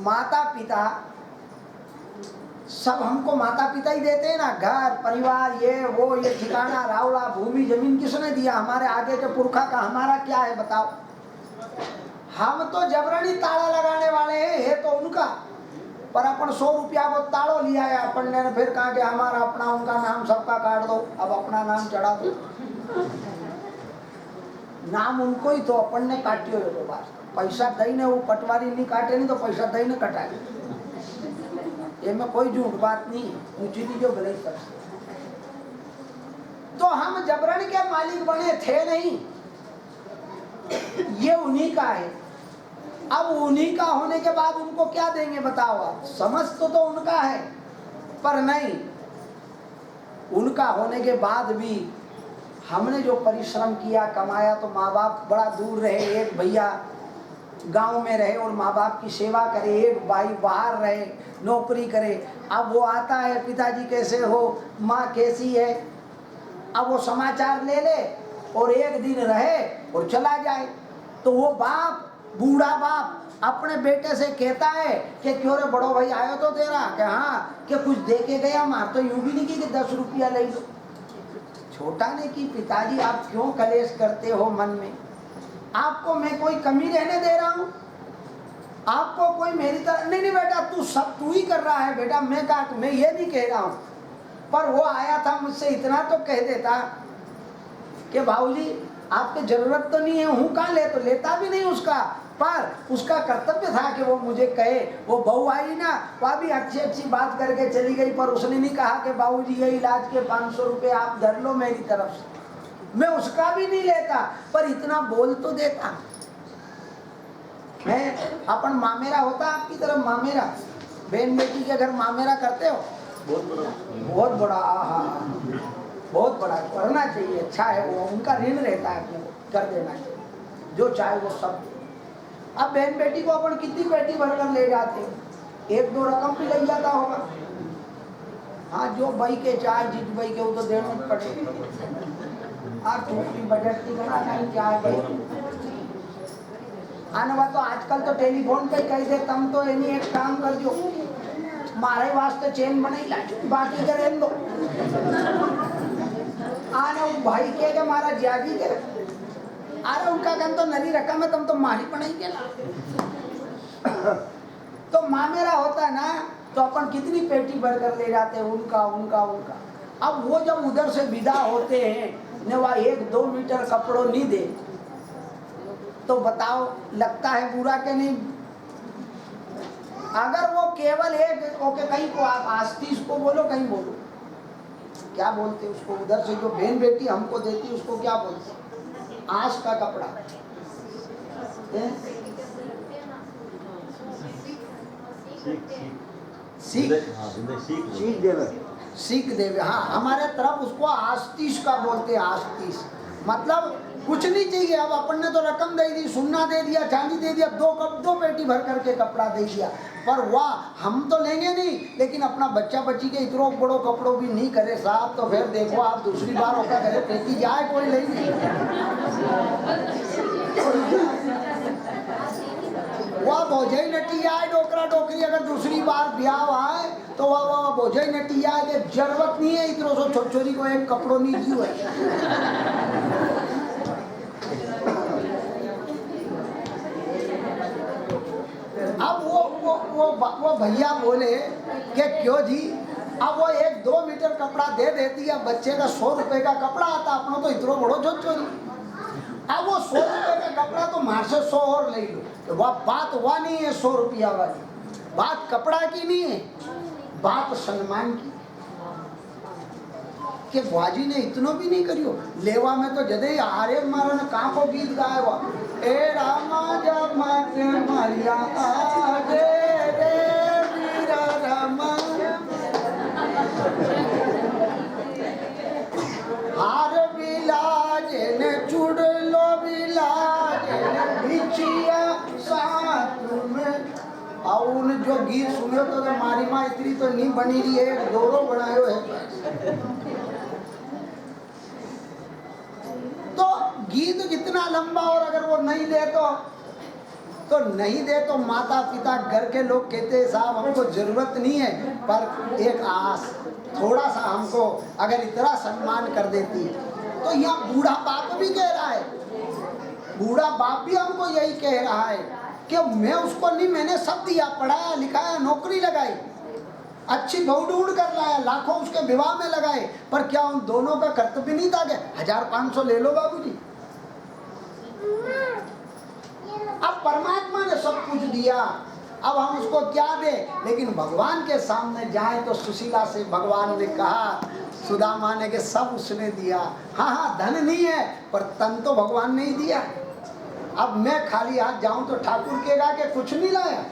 माता पिता सब हमको माता पिता ही देते हैं ना, घर परिवार ये वो, ये ठिकाना रावला भूमि जमीन किसने दिया? हमारे आगे के पुरखा का हमारा क्या है बताओ? हम तो जबरनी ताला लगाने वाले हैं, है तो उनका, पर अपन 100 रुपया को ताड़ो लिया है अपन ने, फिर कहा कि हमारा अपना उनका नाम सबका काट दो, अब अपना नाम चढ़ा दो। नाम उनको ही तो अपन ने काटियो है, तो बस पैसा दई ने वो पटवारी नहीं काटे, नहीं तो पैसा दई ने कटाए। ये में कोई झूठ बात नहीं, ऊंची नहीं जो भले कर। तो हम जबरन के मालिक बने थे नहीं, ये उन्हीं का है। अब उन्हीं का होने के बाद उनको क्या देंगे बताओ आप? समस्त तो उनका है, पर नहीं, उनका होने के बाद भी हमने जो परिश्रम किया कमाया, तो माँ बाप बड़ा दूर रहे, एक भैया गांव में रहे और माँ बाप की सेवा करे, एक भाई बाहर रहे नौकरी करे। अब वो आता है, पिताजी कैसे हो, माँ कैसी है, अब वो समाचार ले ले और एक दिन रहे और चला जाए। तो वो बाप, बूढ़ा बाप अपने बेटे से कहता है कि क्यों रे बड़ो भाई आयो तो तेरा, कि हाँ, कि कुछ दे के गया, मार तो यूं भी नहीं की कि 10 रुपया ले लो। छोटा ने कि पिताजी आप क्यों कलेश करते हो मन में, आपको मैं कोई कमी रहने दे रहा हूँ? आपको कोई मेरी तरह नहीं, नहीं बेटा तू सब तू ही कर रहा है बेटा, मैं ये नहीं कह रहा हूँ। पर वो आया था मुझसे इतना तो कह देता कि बाबूजी आपके जरूरत तो नहीं है, हूँ कहाँ ले, तो लेता भी नहीं उसका, पर उसका कर्तव्य था कि वो मुझे कहे। वो बहू आई ना, वह भी अच्छी अच्छी बात करके चली गई, पर उसने नहीं कहा कि बाबूजी ये इलाज के 500 रुपये आप धर लो मेरी तरफ से। मैं उसका भी नहीं लेता, पर इतना बोल तो देता। मैं अपन मामेरा होता आपकी तरफ, मामेरा बहन बेटी के घर मामेरा करते हो? बहुत बड़ा, आहा बहुत बड़ा करना चाहिए, अच्छा है वो, उनका ऋण रहता है अपने को, कर देना चाहिए जो चाहे वो सब। अब बहन बेटी को अपन कितनी पेटी भरकर ले जाते हैं, 1-2 रकम भी लग जाता होगा। हाँ जो भाई के चाहे जिस भाई के वो तो देना पड़ेगा। हाँ छोटी बजट की बना नहीं क्या है भाई, आने वाला तो आजकल तो टेलीफोन पे कह दे तम तो एनी एक काम कर जो मारे वास्ते चेन बनाई ला बाकी करे दो। आने भाई के मारा जागी के, अरे उनका कम तो नरी रकम है, तुम तो मारी पढ़ाई के ना। तो मामेरा होता है ना, तो अपन कितनी पेटी भरकर ले जाते हैं, उनका उनका उनका। अब वो जब उधर से विदा होते हैं ने वह 1-2 मीटर कपड़ों नहीं दे, तो बताओ लगता है बुरा के नहीं? अगर वो केवल एक ओके, कहीं को आप आस्तीस को बोलो, कहीं बोलो, क्या बोलते उसको, उधर से जो बहन बेटी हमको देती उसको क्या बोलते? आस का कपड़ा, सीख देवे। हाँ हमारे तरफ उसको आस्तीस का बोलते हैं, आस्तीस मतलब कुछ नहीं चाहिए। अब अपन ने तो रकम दे दी, सोना दे दिया, चांदी दे दिया, 2 पेटी भर करके कपड़ा दे दिया, पर वाह हम तो लेंगे नहीं, लेकिन अपना बच्चा बच्ची के इतनो बड़ो कपड़ों भी नहीं करे साहब, तो फिर देखो आप दूसरी बार होकर करे पेटी जाए कोई लेंगे। वह बोझे नटी आए, डोकरा डोकरी अगर दूसरी बार ब्याह आए तो वह बोझे नटी आए के जरूरत नहीं है, इतनो सो छोरी को एक कपड़ों नहीं दी है। अब वो भैया बोले कि क्यों जी, अब वो 1-2 मीटर कपड़ा दे देती है, बच्चे का 100 रुपए का कपड़ा आता, अपनों तो इतनो बड़ो चोरी। अब वो 100 रुपए का कपड़ा तो मार से 100 और ले लो, तो वह बात वह नहीं है 100 रुपया वाली, बात कपड़ा की नहीं है, बात सम्मान की। कि बुआजी ने इतनो भी नहीं करियो, लेवा में तो जदे आरे मारो ने कहाँ को गीत गाए हुआ, ए रामा जब मारिया आगे रे वीरा रामा, हार बिलाज ने चुड़लो बिलाज ने बिछिया साथ में। और उन जो गीत सुनो तो मारी माँ इतनी तो नहीं बनी रही है, दोरो बनायो है। तो गीत जितना लंबा और अगर वो नहीं दे तो नहीं दे, तो माता पिता घर के लोग कहते हैं साहब हमको जरूरत नहीं है, पर एक आस थोड़ा सा हमको अगर इतना सम्मान कर देती है। तो यहाँ बूढ़ा बाप भी कह रहा है, बूढ़ा बाप भी हमको यही कह रहा है कि मैं उसको नहीं, मैंने सब दिया, पढ़ाया लिखाया, नौकरी लगाई, अच्छी बहू ढूंढ कर लाया, लाखों उसके विवाह में लगाए, पर क्या उन दोनों का कर्तव्य नहीं था कि 1500 ले लो बाबूजी? अब परमात्मा ने सब कुछ दिया, अब हम उसको क्या दें? लेकिन भगवान के सामने जाए तो सुशीला से भगवान ने कहा, सुदामा ने कि सब उसने दिया। हाँ हाँ धन नहीं है, पर तन तो भगवान ने ही दिया। अब मैं खाली हाथ जाऊं तो ठाकुर कहेगा कि कुछ नहीं लाया।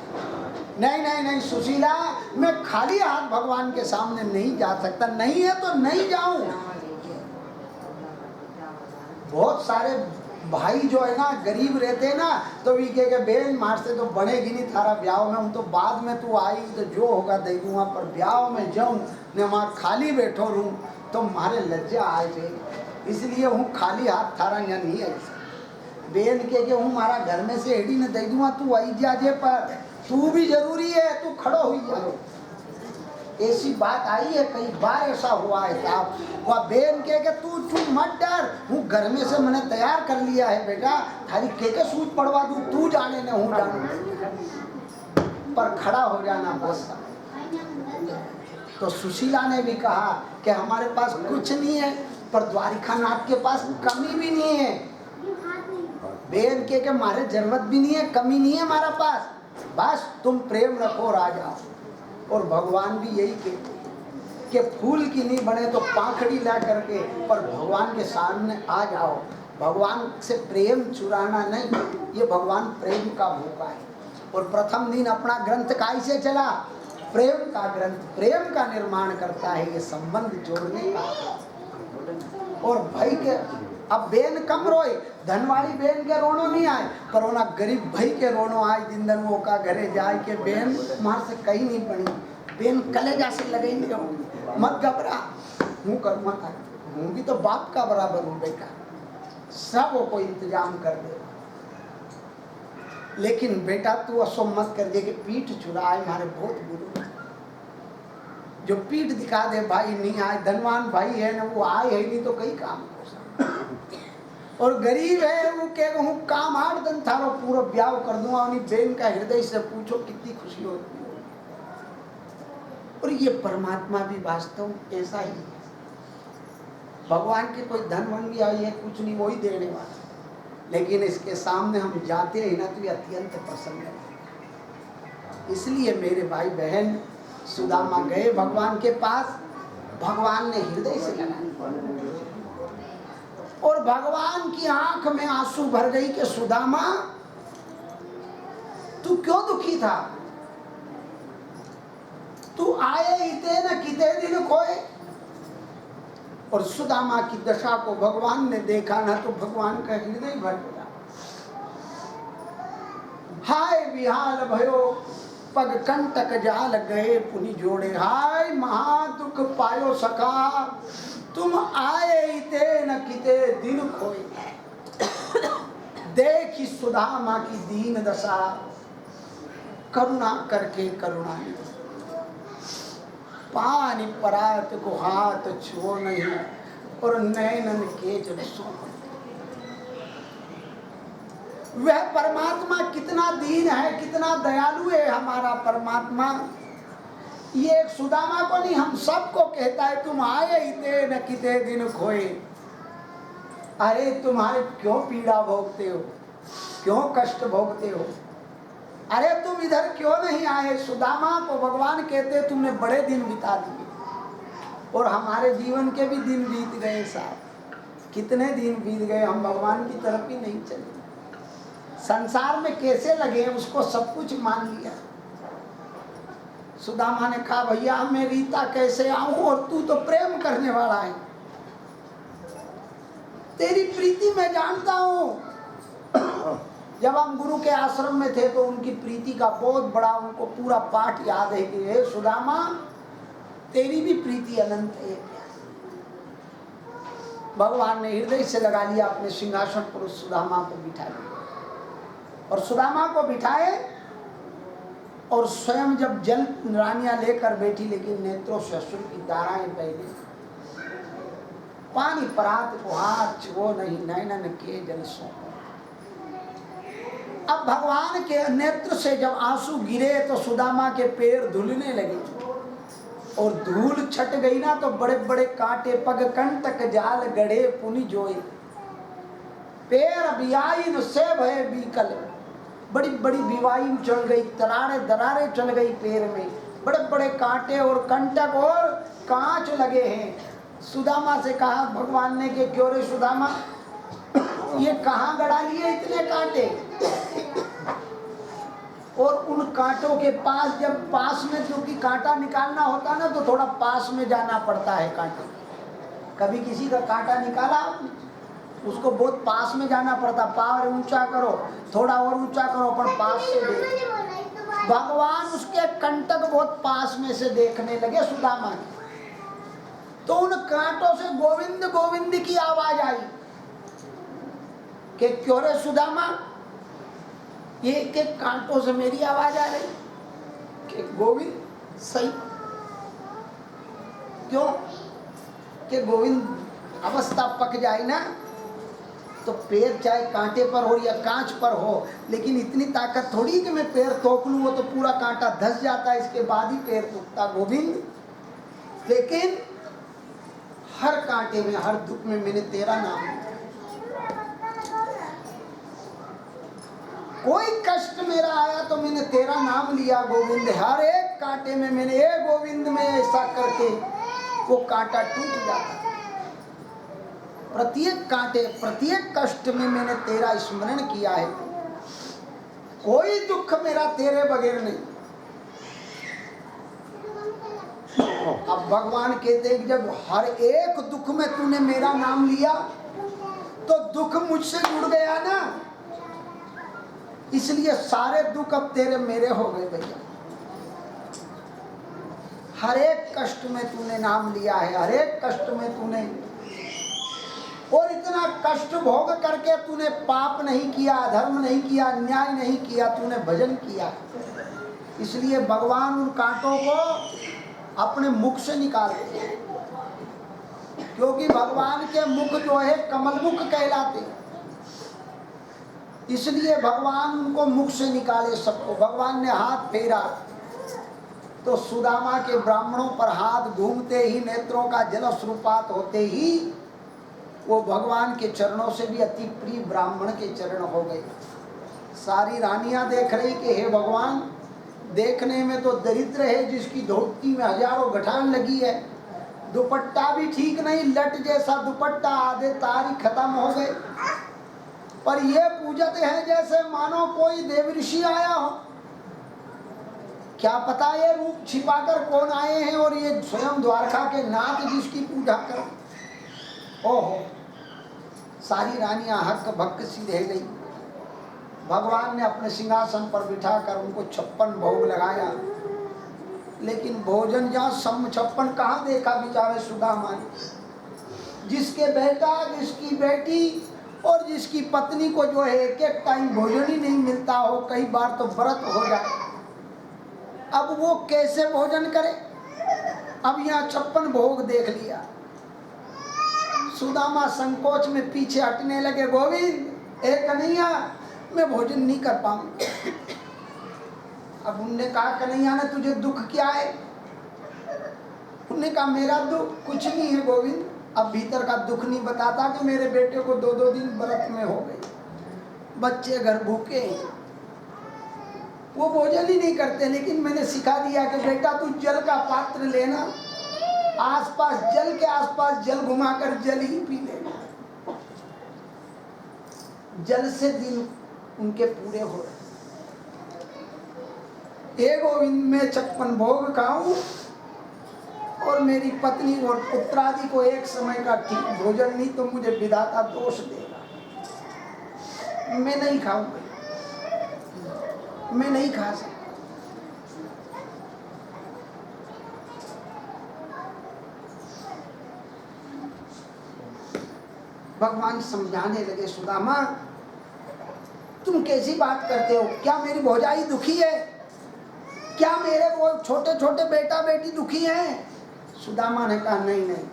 नहीं नहीं नहीं सुशीला, मैं खाली हाथ भगवान के सामने नहीं जा सकता, नहीं है तो नहीं जाऊं। बहुत सारे भाई जो है ना गरीब रहते हैं ना, तो भी कहे बेन मार से तो बनेगी नहीं थारा ब्याह में, हम तो बाद में तू आई तो जो होगा दे दूंगा, पर ब्याह में जाऊं ने वहाँ खाली बैठो रहूं तो मारे लज्जा आए थे, इसलिए हूँ खाली हाथ थारा यहाँ नहीं आई। बेन के हूँ मारा घर में से एडी ने दे दूंगा, तू आई जाजे, पर तू भी जरूरी है, तू खड़ो हुई जाओ। ऐसी बात आई है, कई बार ऐसा हुआ है साहब। वह बेन के तू चुप मत डर, हूँ घर में से मैंने तैयार कर लिया है बेटा, थारी के सूच पड़वा दूँ, तू जाने ने हूँ जानू। पर खड़ा हो जाना बस। तो सुशीला ने भी कहा कि हमारे पास कुछ नहीं है, पर द्वारिकानाथ के पास कमी भी नहीं है। बेन के मारे जरूरत भी नहीं है, कमी नहीं है हमारा पास, बस तुम प्रेम रखो राजा। और भगवान भी यही कहते कि फूल की नहीं बने तो पाखड़ी ला करके पर भगवान के सामने आ जाओ। भगवान से प्रेम चुराना नहीं, ये भगवान प्रेम का भूखा है। और प्रथम दिन अपना ग्रंथ कैसे चला? प्रेम का ग्रंथ, प्रेम का निर्माण करता है, ये संबंध जोड़ने का। और भाई के अब बेन कम रोए, धनवाड़ी बेन के रोनो नहीं आए, पर ओना गरीब भाई के रोनो आए। दिन दिन वो का घरे जाए के बेन मार से कहीं नहीं पड़ी, बेन कलेजा से लगेंगे, मत घबरा, हूँ करूँगा था, हूँ भी तो बाप का बराबर हूँ बेटा, सब को इंतजाम कर दे। लेकिन बेटा तू असो मत कर दे कि पीठ चुराए, हमारे बहुत बुरे जो पीठ दिखा दे भाई नहीं आए, धनवान भाई है ना, वो आए है नहीं तो कई काम हो सकता। और गरीब है वो कह हूँ काम 8 दिन थारो पूरा ब्याह कर दूंगा, उन्हीं बेन का हृदय से पूछो कितनी खुशी होती है। और ये परमात्मा भी वास्तव ऐसा ही है। भगवान के कोई धन वन भी आई है कुछ नहीं, वही देने वाला, लेकिन इसके सामने हम जाते हैं ना तो ये अत्यंत प्रसन्न है। इसलिए मेरे भाई बहन सुदामा गए भगवान के पास, भगवान ने हृदय से लगा और भगवान की आंख में आंसू भर गई कि सुदामा तू क्यों दुखी था? तू आए इते न किते दिन खोए। और सुदामा की दशा को भगवान ने देखा ना तो भगवान का हृदय भर गया। हाय विहाल भयो पग कंटक जाल गए पुनि जोड़े, हाय महा दुख पायो सखा तुम आए इते न किते दिन खोए। देखी सुदामा की दीन दशा करुणा करके करुणा पानी परात को हाथ छुओ नहीं और नैनन के जब सो। वह परमात्मा कितना दीन है, कितना दयालु है हमारा परमात्मा। ये एक सुदामा को नहीं हम सबको कहता है तुम आए इते न किते दिन खोए। अरे तुम्हारे क्यों पीड़ा भोगते हो, क्यों कष्ट भोगते हो? अरे तुम इधर क्यों नहीं आए? सुदामा को भगवान कहते तुमने बड़े दिन बिता दिए और हमारे जीवन के भी दिन बीत गए साहब। कितने दिन बीत गए, हम भगवान की तरफ ही नहीं चले। संसार में कैसे लगे उसको सब कुछ मान लिया। सुदामा ने कहा भैया मैं रीता कैसे आऊं और तू तो प्रेम करने वाला है, तेरी प्रीति मैं जानता हूं। जब हम गुरु के आश्रम में थे तो उनकी प्रीति का बहुत बड़ा उनको पूरा पाठ याद है कि हे सुदामा तेरी भी प्रीति अनंत है। भगवान ने हृदय से लगा लिया, अपने सिंहासन पर उस सुदामा को बिठा लिया और सुदामा को बिठाए और स्वयं जब जल रानियां लेकर बैठी लेकिन नेत्रों से अश्रु की धाराएं बह गई। पानी परात को हाथ छुओ नहीं नैनन के जल सो। अब भगवान के नेत्र से जब आंसू गिरे तो सुदामा के पैर धुलने लगे और धूल छट गई ना तो बड़े बड़े कांटे पग कंटक जाल गढ़े पुनि जोए। पैर बियाइन से भय बीकल, बड़ी बड़ी बीवाई चल गई, तरारे दरारे चल गई पैर में, बड़े बड़े कांटे और कंटक और कांच लगे हैं। सुदामा से कहा भगवान ने कि क्यों रे सुदामा ये कहाँ गड़ा लिए इतने कांटे? और उन कांटों के पास जब पास में क्योंकि कांटा निकालना होता ना तो थोड़ा पास में जाना पड़ता है कांटे। कभी किसी का कांटा निकाला उसको बहुत पास में जाना पड़ता, पावर ऊंचा करो थोड़ा और ऊंचा करो पर पास से देख। भगवान उसके कंटक बहुत पास में से देखने लगे सुदामा की, तो उन कांटों से गोविंद गोविंद की आवाज आई कि क्यों रे सुदामा ये एक एक कांटों से मेरी आवाज आ रही कि गोविंद सही क्यों कि गोविंद अवस्था पक जाए ना तो पैर चाहे कांटे पर हो या कांच पर हो, लेकिन इतनी ताकत थोड़ी कि मैं पैर तोप लूं, वो तो पूरा कांटा धस जाता है, इसके बाद ही पैर टूटता गोविंद। लेकिन हर कांटे में, हर दुख में मैंने तेरा नाम लिया। कोई कष्ट मेरा आया तो मैंने तेरा नाम लिया गोविंद। हर एक कांटे में मैंने ए गोविंद में ऐसा करके वो कांटा टूट जाता। प्रत्येक कांटे, प्रत्येक कष्ट में मैंने तेरा स्मरण किया है। कोई दुख मेरा तेरे बगैर नहीं। अब भगवान कहते हैं कि जब हर एक दुख में तूने मेरा नाम लिया तो दुख मुझसे जुड़ गया ना, इसलिए सारे दुख अब तेरे मेरे हो गए भैया। हर एक कष्ट में तूने नाम लिया है, हर एक कष्ट में तूने, और इतना कष्ट भोग करके तूने पाप नहीं किया, धर्म नहीं किया, अन्याय नहीं किया, तूने भजन किया। इसलिए भगवान उन कांटों को अपने मुख से निकाल दिया, क्योंकि भगवान के मुख जो है कमल मुख कहलाते हैं, इसलिए भगवान उनको मुख से निकाले सबको। भगवान ने हाथ फेरा तो सुदामा के ब्राह्मणों पर हाथ घूमते ही, नेत्रों का जलश्रुपात होते ही वो भगवान के चरणों से भी अति प्रिय ब्राह्मण के चरण हो गए। सारी रानियां देख रही कि हे भगवान, देखने में तो दरिद्र है, जिसकी धोती में हजारों गठान लगी है, दुपट्टा भी ठीक नहीं, लट जैसा दुपट्टा, आधे तार ही खत्म हो गए, पर ये पूजते हैं जैसे मानो कोई देव ऋषि आया हो। क्या पता ये रूप छिपाकर कौन आए हैं, और ये स्वयं द्वारका के नाथ जिसकी पूजा कर। ओहो, सारी रानियां हक भक्क सी रह गई। भगवान ने अपने सिंहासन पर बिठाकर उनको 56 भोग लगाया, लेकिन भोजन जहाँ 56 कहाँ देखा बेचारे सुदामा ने। जिसके बेटा, जिसकी बेटी और जिसकी पत्नी को जो है एक एक टाइम भोजन ही नहीं मिलता हो, कई बार तो व्रत हो जाए, अब वो कैसे भोजन करे। अब यहाँ 56 भोग देख लिया, सुदामा संकोच में पीछे हटने लगे। गोविंद, एक कन्हैया, मैं भोजन नहीं कर पाऊंगा। अब उनने कहा, कन्हैया ने तुझे दुख क्या है? उनने कहा, मेरा दुख कुछ नहीं है गोविंद। अब भीतर का दुख नहीं बताता कि मेरे बेटे को 2-2 दिन व्रत में हो गए, बच्चे घर भूखे, वो भोजन ही नहीं करते, लेकिन मैंने सिखा दिया कि बेटा तू जल का पात्र लेना, आसपास जल के आसपास जल घुमाकर जल ही पी लेना। जल से दिन उनके पूरे हो रहे। हे गोविंद, मैं 56 भोग खाऊं और मेरी पत्नी और पुत्रादि को एक समय का ठीक भोजन नहीं तो मुझे विधाता दोष देगा। मैं नहीं खाऊंगा, मैं नहीं खा सकता। भगवान समझाने लगे, सुदामा तुम कैसी बात करते हो? क्या मेरी भौजाई दुखी है? क्या मेरे वो छोटे छोटे बेटा बेटी दुखी हैं? सुदामा ने कहा, नहीं नहीं।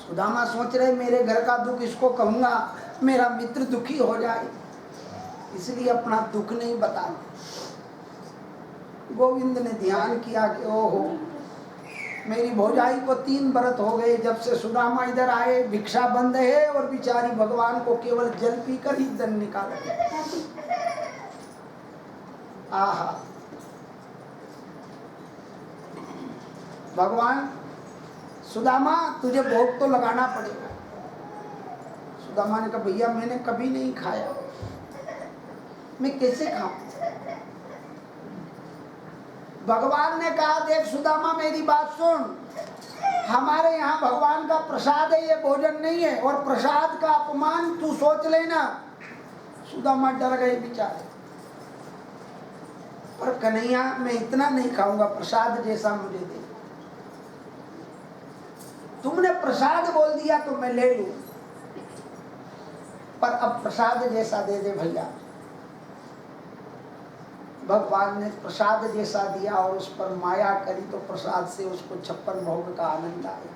सुदामा सोच रहे मेरे घर का दुख इसको कहूंगा, मेरा मित्र दुखी हो जाए, इसलिए अपना दुख नहीं बता। गोविंद ने ध्यान किया कि ओहो, मेरी भौजाई को 3 व्रत हो गए जब से सुदामा इधर आए, भिक्षा बंद है और बिचारी भगवान को केवल जल पीकर ही दन निकाल। आहा, भगवान, सुदामा तुझे भोग तो लगाना पड़ेगा। सुदामा ने कहा, भैया मैंने कभी नहीं खाया, मैं कैसे खाऊं? भगवान ने कहा, देख सुदामा मेरी बात सुन, हमारे यहाँ भगवान का प्रसाद है, ये भोजन नहीं है, और प्रसाद का अपमान तू सोच लेना। सुदामा डर गए बेचारे, पर कन्हैया मैं इतना नहीं खाऊंगा, प्रसाद जैसा मुझे दे। तुमने प्रसाद बोल दिया तो मैं ले लूं, पर अब प्रसाद जैसा दे दे भैया। भगवान ने प्रसाद जैसा दिया और उस पर माया करी तो प्रसाद से उसको 56 भोग का आनंद आया।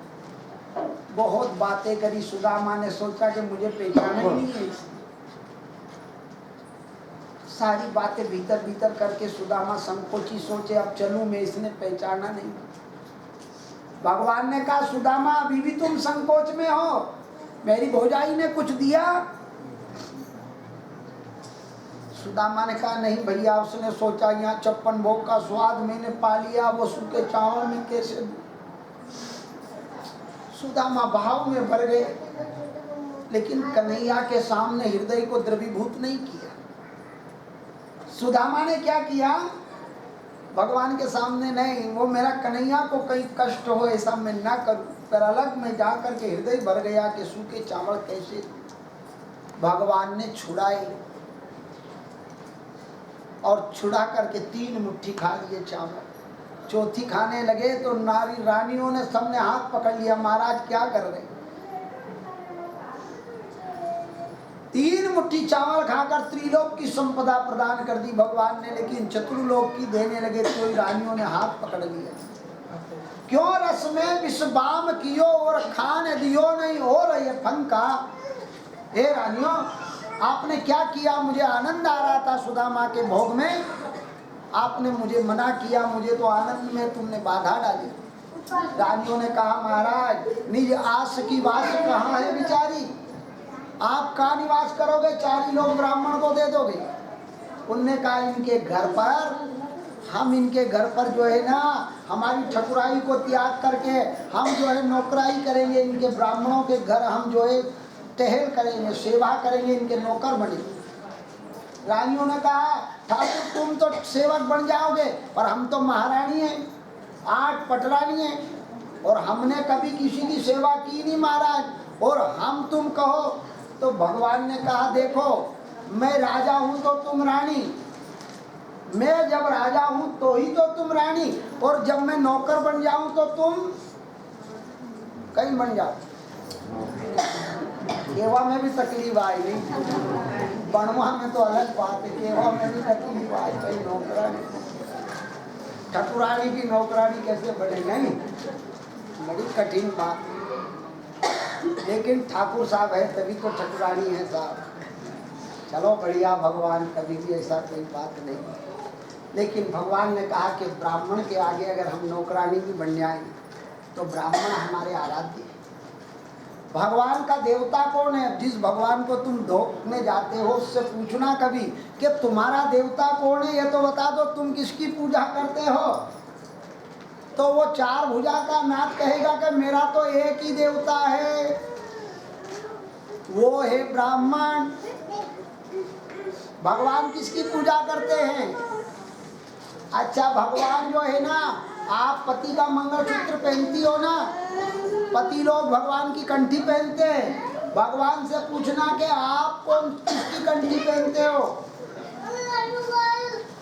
बहुत बातें करी। सुदामा ने सोचा कि मुझे पहचाना ही नहीं है इसने। सारी बातें भीतर भीतर करके सुदामा संकोची सोचे अब चलूं मैं, इसने पहचाना नहीं। भगवान ने कहा सुदामा अभी भी तुम संकोच में हो, मेरी भौजाई ने कुछ दिया? सुदामा ने कहा नहीं भैया, उसने सोचा यहाँ 56 भोग का स्वाद मैंने पा लिया, वो सूखे चावल में कैसे दूं? सुदामा भाव में भर गए, लेकिन कन्हैया के सामने हृदय को द्रवीभूत नहीं किया। सुदामा ने क्या किया? भगवान के सामने नहीं, वो मेरा कन्हैया को कहीं कष्ट हो ऐसा मैं ना करूं, पर अलग में जा करके हृदय भर गया कि सूखे चावल कैसे दूं। भगवान ने छुड़ाए और छुड़ा करके 3 मुट्ठी खा लिए चावल। चौथी खाने लगे तो नारी रानियों ने सबने हाथ पकड़ लिया, महाराज क्या कर रहे? 3 मुट्ठी चावल खाकर त्रिलोक की संपदा प्रदान कर दी भगवान ने, लेकिन चतुर्लोक की देने लगे तो रानियों ने हाथ पकड़ लिया। क्यों रस में विषबाम कियो और खान दियो नहीं और ये फंका। हे रानियों, आपने क्या किया? मुझे आनंद आ रहा था सुदामा के भोग में, आपने मुझे मना किया, मुझे तो आनंद में तुमने बाधा डाली। रानियों ने कहा महाराज निज आस की वास कहाँ है बिचारी, आप कहाँ निवास करोगे? 4 लोग ब्राह्मण को दे दोगे? उनने कहा इनके घर पर, हम इनके घर पर जो है ना हमारी ठकुराई को त्याग करके हम जो है नौकराई करेंगे, इनके ब्राह्मणों के घर हम जो है टहल करेंगे, सेवा करेंगे, इनके नौकर बनेंगे। रानियों ने कहा ठाकुर तुम तो सेवक बन जाओगे, पर हम तो महारानी हैं, 8 पटरानी हैं, और हमने कभी किसी की सेवा की नहीं महाराज, और हम तुम कहो। तो भगवान ने कहा देखो मैं राजा हूं तो तुम रानी, मैं जब राजा हूं तो ही तो तुम रानी, और जब मैं नौकर बन जाऊं तो तुम कहीं बन जाओ। केवा में भी तकलीफ आई नहीं, बनवा में तो अलग बात है, केवा में भी तकलीफ आई, कहीं नौकरानी ठकुरानी की नौकरानी कैसे बनेगी? बड़ी कठिन बात। लेकिन ठाकुर साहब है तभी तो ठकुरानी है साहब। चलो बढ़िया, भगवान कभी भी ऐसा कोई बात नहीं। लेकिन भगवान ने कहा कि ब्राह्मण के आगे अगर हम नौकरानी भी बन जाएं तो ब्राह्मण हमारे आराध्य है। भगवान का देवता कौन है? जिस भगवान को तुम ढोकने जाते हो उससे पूछना कभी कि तुम्हारा देवता कौन है, ये तो बता दो तुम किसकी पूजा करते हो। तो वो 4 भुजा का नाथ कहेगा कि मेरा तो एक ही देवता है, वो है ब्राह्मण। भगवान किसकी पूजा करते हैं? अच्छा भगवान जो है ना, आप पति का मंगलसूत्र पहनती हो ना, पति लोग भगवान की कंठी पहनते हैं। भगवान से पूछना कि आप कौन किसकी कंठी पहनते हो।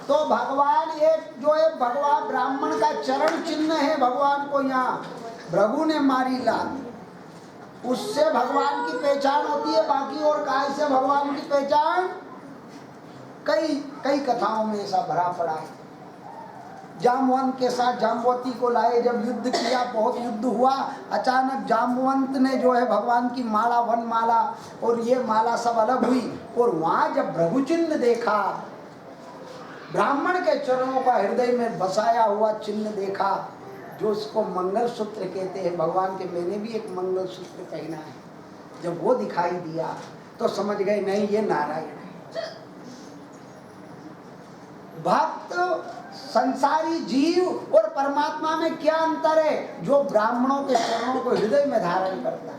तो भगवान एक जो है भगवान ब्राह्मण का चरण चिन्ह है, भगवान को यहाँ भृगु ने मारी लाल, उससे भगवान की पहचान होती है। बाकी और काय से भगवान की पहचान? कई कथाओं में ऐसा भरा पड़ा है। जामवंत के साथ जाम्बवती को लाए, जब युद्ध किया, बहुत युद्ध हुआ, अचानक जाम्बवंत ने जो है भगवान की माला, वन माला और ये माला सब अलग हुई, और वहां जब भृगु चिन्ह देखा, ब्राह्मण के चरणों का हृदय में बसाया हुआ चिन्ह देखा, जो उसको मंगलसूत्र कहते हैं। भगवान के मैंने भी एक मंगलसूत्र पहना है। जब वो दिखाई दिया तो समझ गए नहीं ये नारायण है। भक्त संसारी जीव और परमात्मा में क्या अंतर है? जो ब्राह्मणों के चरणों को हृदय में धारण करता है।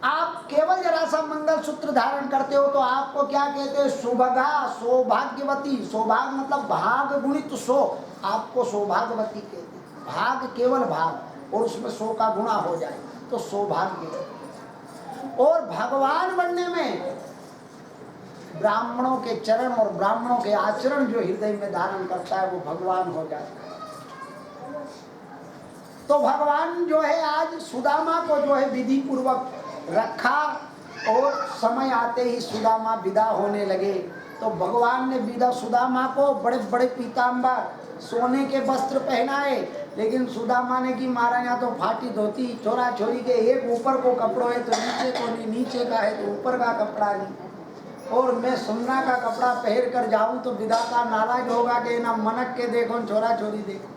आप केवल जरा सा मंगलसूत्र धारण करते हो तो आपको क्या कहते हैं? सुभगा, सौभाग्यवती। सौभाग्य मतलब भाग गुणित सो, आपको सौभाग्यवती कहते हैं। भाग केवल भाग और उसमें सो का गुणा हो जाए तो सौभाग्य। और भगवान बनने में ब्राह्मणों के चरण और ब्राह्मणों के आचरण जो हृदय में धारण करता है वो भगवान हो जाता है। तो भगवान जो है आज सुदामा को जो है विधि पूर्वक रखा, और समय आते ही सुदामा विदा होने लगे। तो भगवान ने विदा सुदामा को बड़े बड़े पीताम्बर सोने के वस्त्र पहनाए, लेकिन सुदामा ने की मारा यहाँ तो फाटी धोती, छोरा छोरी के एक ऊपर को कपड़ो है तो नीचे को नहीं, नीचे का है तो ऊपर का कपड़ा नहीं, और मैं सुन्ना का कपड़ा पहन कर जाऊं तो विधाता नाराज होगा कि ना मनक के देखो छोरा छोरी देखो।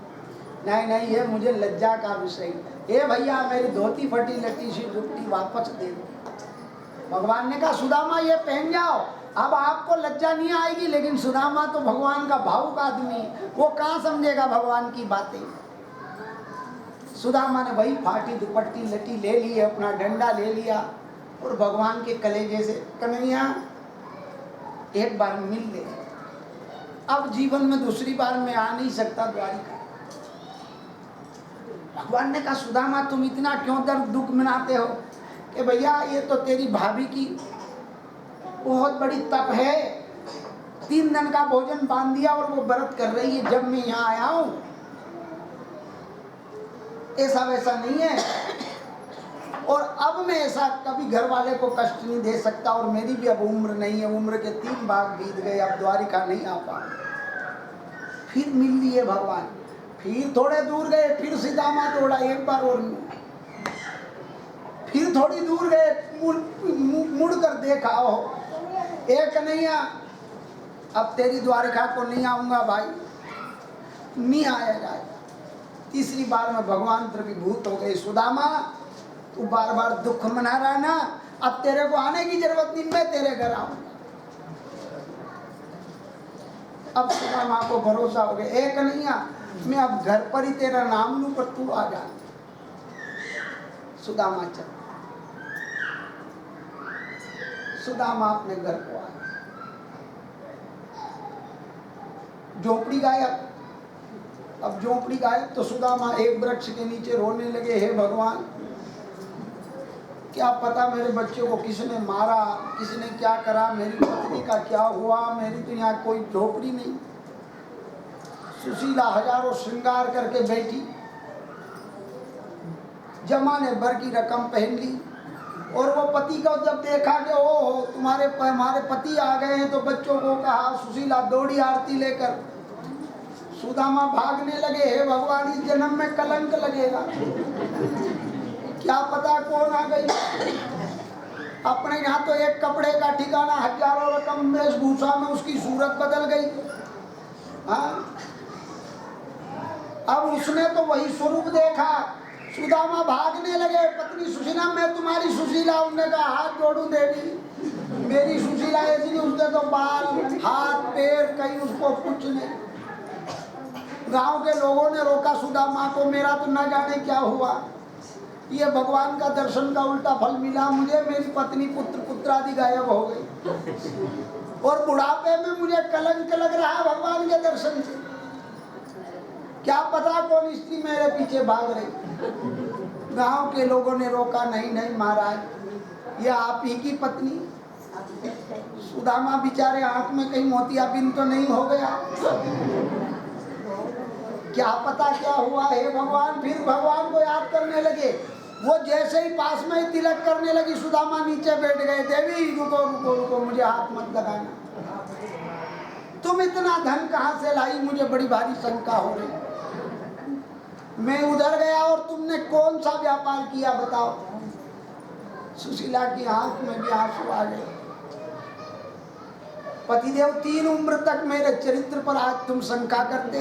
नहीं नहीं, ये मुझे लज्जा का विषय। ए भैया मेरी धोती फटी लटी सी जुटी वापस दे दो। भगवान ने कहा सुदामा ये पहन जाओ, अब आपको लज्जा नहीं आएगी, लेकिन सुदामा तो भगवान का भावुक आदमी है, वो कहाँ समझेगा भगवान की बातें। सुदामा ने वही फाटी दुपट्टी लटी ले ली, अपना डंडा ले लिया और भगवान के कलेजे से कन्हैया एक बार मिल ले, अब जीवन में दूसरी बार मैं आ नहीं सकता द्वारिका। भगवान ने कहा सुदामा तुम इतना क्यों दर्द दुख मनाते हो कि भैया ये तो तेरी भाभी की बहुत बड़ी तप है, 3 दिन का भोजन बांध दिया और वो व्रत कर रही है, जब मैं यहाँ आया हूं ऐसा वैसा नहीं है, और अब मैं ऐसा कभी घर वाले को कष्ट नहीं दे सकता, और मेरी भी अब उम्र नहीं है, उम्र के 3 भाग बीत गए, अब द्वारिका नहीं आ पा। फिर मिल लिए भगवान, फिर थोड़े दूर गए, फिर सुदामा दौड़ा एक बार और फिर थोड़ी दूर गए, मुड़ कर देखा हो एक कन्हैया अब तेरी द्वारिका को नहीं आऊंगा भाई, नहीं आया जाए। तीसरी बार में भगवान प्रभुभूत हो गए, सुदामा तू बार बार दुख मना रहा ना, अब तेरे को आने की जरूरत नहीं, मैं तेरे घर आऊंगा। अब सुदामा को भरोसा हो गया, ए कन्हैया मैं अब घर पर ही तेरा नाम लूं पर तू आ जा। सुदामा चल, सुदामा अपने घर को आया, झोपड़ी गायब। अब झोपड़ी गायब तो सुदामा एक वृक्ष के नीचे रोने लगे, हे भगवान क्या पता मेरे बच्चे को किसने मारा, किसने क्या करा, मेरी पत्नी का क्या हुआ, मेरी तो यहाँ कोई झोपड़ी नहीं। सुशीला हजारों श्रृंगार करके बैठी, जमाने भर की रकम पहन ली, और वो पति को जब देखा कि ओ हमारे पति आ गए हैं, तो बच्चों को कहा, सुशीला दौड़ी आरती लेकर, सुदामा भागने लगे, हे भगवान इस जन्म में कलंक लगेगा, क्या पता कौन आ गई। अपने यहाँ तो एक कपड़े का ठिकाना, हजारों रकम वेशभूषा में उसकी सूरत बदल गई। हाँ, अब उसने तो वही स्वरूप देखा, सुदामा भागने लगे, पत्नी सुशीला मैं तुम्हारी सुशीला, उन्होंने कहा हाथ जोड़ू देवी, मेरी सुशीला ऐसी नहीं, उसने तो बाल हाथ पैर कहीं उसको कुछ नहीं। गांव के लोगों ने रोका सुदामा को, मेरा तो न जाने क्या हुआ, ये भगवान का दर्शन का उल्टा फल मिला मुझे, मेरी पत्नी पुत्र पुत्रादि गायब हो गई, और बुढ़ापे में मुझे कलंक लग रहा है भगवान के दर्शन से, क्या पता कौन स्त्री मेरे पीछे भाग रही। गांव के लोगों ने रोका, नहीं नहीं महाराज ये आप ही की पत्नी। सुदामा बेचारे आंख में कहीं मोतियाबिंद तो नहीं हो गया, क्या पता क्या हुआ, हे भगवान। फिर भगवान को याद करने लगे, वो जैसे ही पास में ही तिलक करने लगी, सुदामा नीचे बैठ गए, देवी रुको रुको रुको, मुझे हाथ मत लगाना, तुम इतना धन कहाँ से लाई, मुझे बड़ी भारी शंका हो रही, मैं उधर गया और तुमने कौन सा व्यापार किया बताओ। सुशीला की आंख में भी आंसू आ गए, पतिदेव 3 उम्र तक मेरे चरित्र पर आज तुम शंका करते,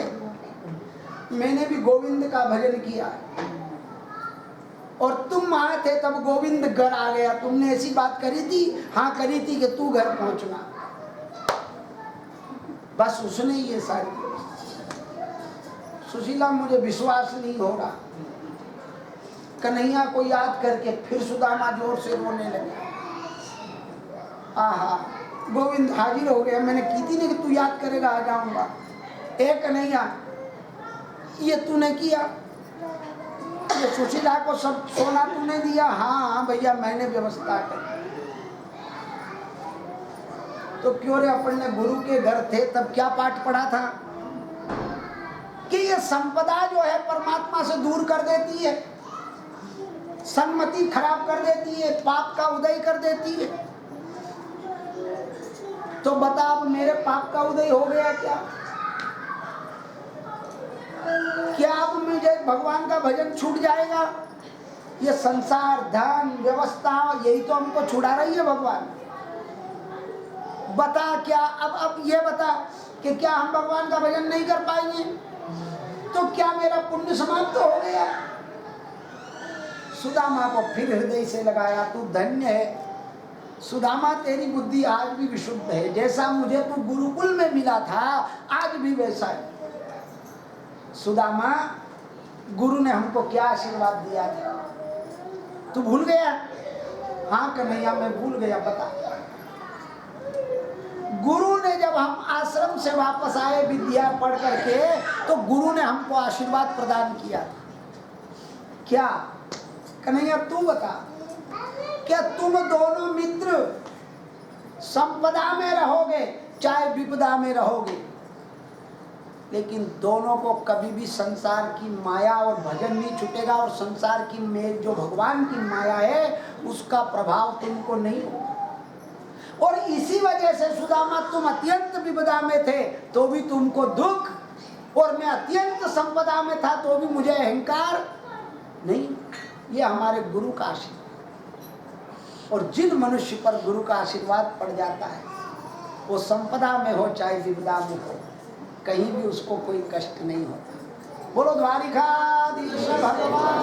मैंने भी गोविंद का भजन किया, और तुम आए थे तब गोविंद घर आ गया, तुमने ऐसी बात करी थी, हाँ करी थी कि तू घर पहुंचना, बस उसने ये सारी। सुशीला मुझे विश्वास नहीं हो रहा, कन्हैया को याद करके फिर सुदामा जोर से रोने लगे। आहा गोविंद हाजिर हो गया, मैंने की थी नहीं कि तू याद करेगा आ जाऊंगा। ए कन्हैया ये तूने किया, ये सुशीला को सब सोना तूने दिया, हाँ भैया मैंने व्यवस्था कर। तो क्यों रे, अपन ने गुरु के घर थे तब क्या पाठ पढ़ा था कि ये संपदा जो है परमात्मा से दूर कर देती है, सन्मति खराब कर देती है, पाप का उदय कर देती है। तो बता अब मेरे पाप का उदय हो गया क्या? क्या अब मुझे भगवान का भजन छूट जाएगा? ये संसार, धन, व्यवस्था, यही तो हमको छुड़ा रही है भगवान। बता क्या अब ये बता कि क्या हम भगवान का भजन नहीं कर पाएंगे? तो क्या मेरा पुण्य समाप्त हो गया? सुदामा को फिर हृदय से लगाया, तू धन्य है सुदामा, तेरी बुद्धि आज भी विशुद्ध है। जैसा मुझे तू गुरुकुल में मिला था आज भी वैसा है। सुदामा, गुरु ने हमको क्या आशीर्वाद दिया था, तू भूल गया? हाँ कन्हैया मैं भूल गया, बता। गुरु ने जब हम आश्रम से वापस आए विद्या पढ़ करके, तो गुरु ने हमको आशीर्वाद प्रदान किया। क्या कन्हैया तू बता, क्या तुम दोनों मित्र संपदा में रहोगे चाहे विपदा में रहोगे, लेकिन दोनों को कभी भी संसार की माया और भजन नहीं छूटेगा, और संसार की में जो भगवान की माया है उसका प्रभाव तुमको नहीं होगा। और इसी वजह से सुदामा, तुम अत्यंत विपदा में थे तो भी तुमको दुख, और मैं अत्यंत संपदा में था तो भी मुझे अहंकार नहीं। ये हमारे गुरु का आशीर्वाद। और जिन मनुष्य पर गुरु का आशीर्वाद पड़ जाता है, वो संपदा में हो चाहे विपदा में हो, कहीं भी उसको कोई कष्ट नहीं होता। बोलो द्वारिकाधीश भगवान।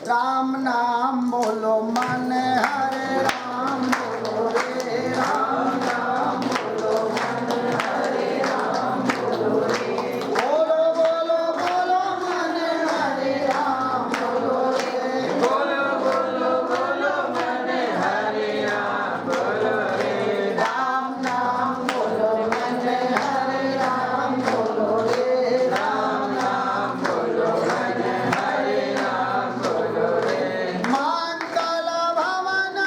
राम नाम बोलो मन हरे राम, बोलो रे राम नाम बोलो मन हरे राम, बोलो रे। बोलो बोलो बोलो मन हरे राम, बोलो रे। बोलो बोलो बोलो मन हरे राम, बोलो रे। राम नाम बोलो मन हरे राम, बोलो रे। राम नाम बोलो मन हरे राम, बोलो रे। मंगल भवन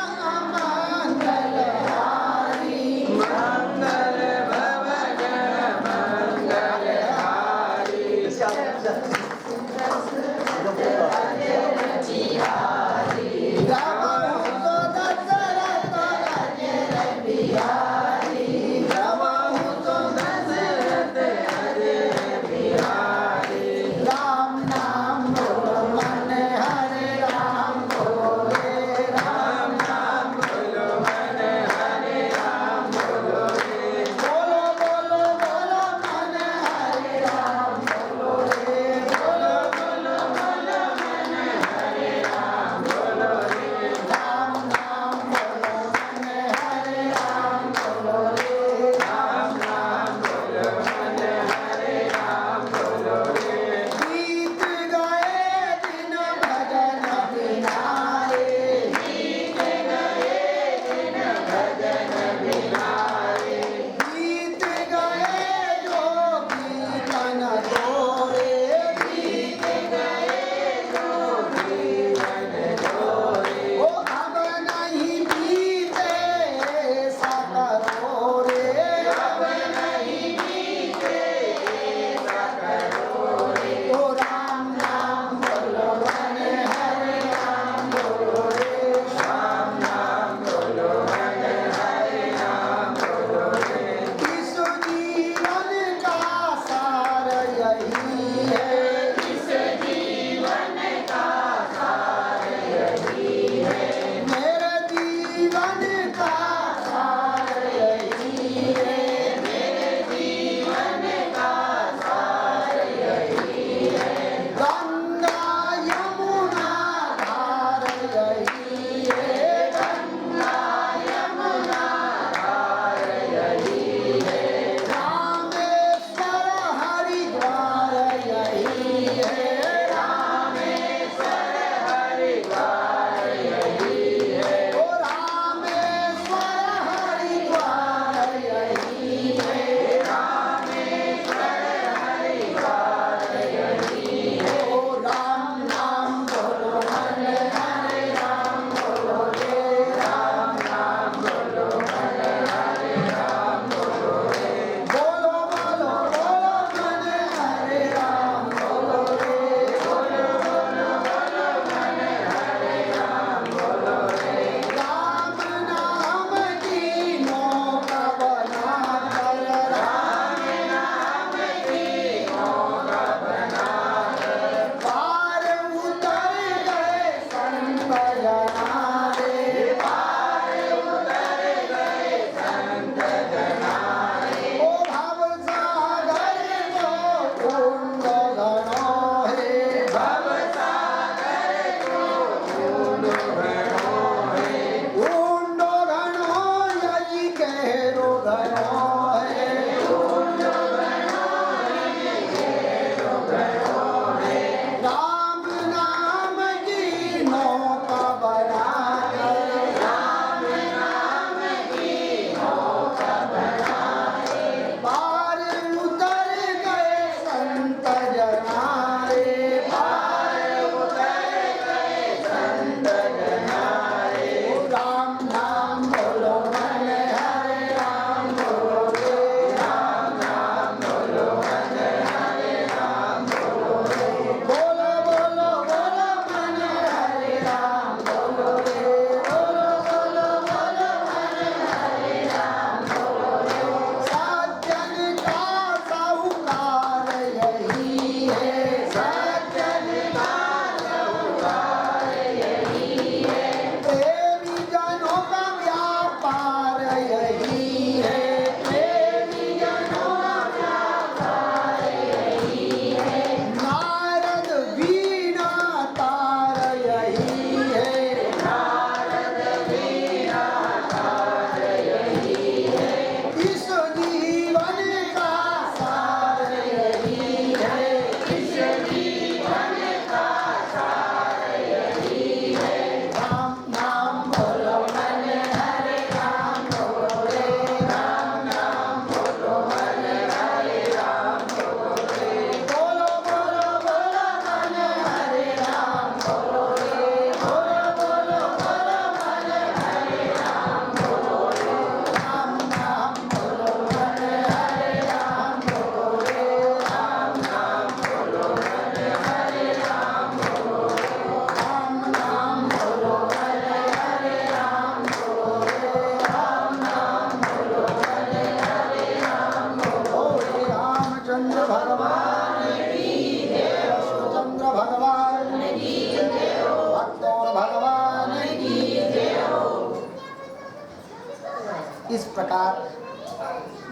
प्रकार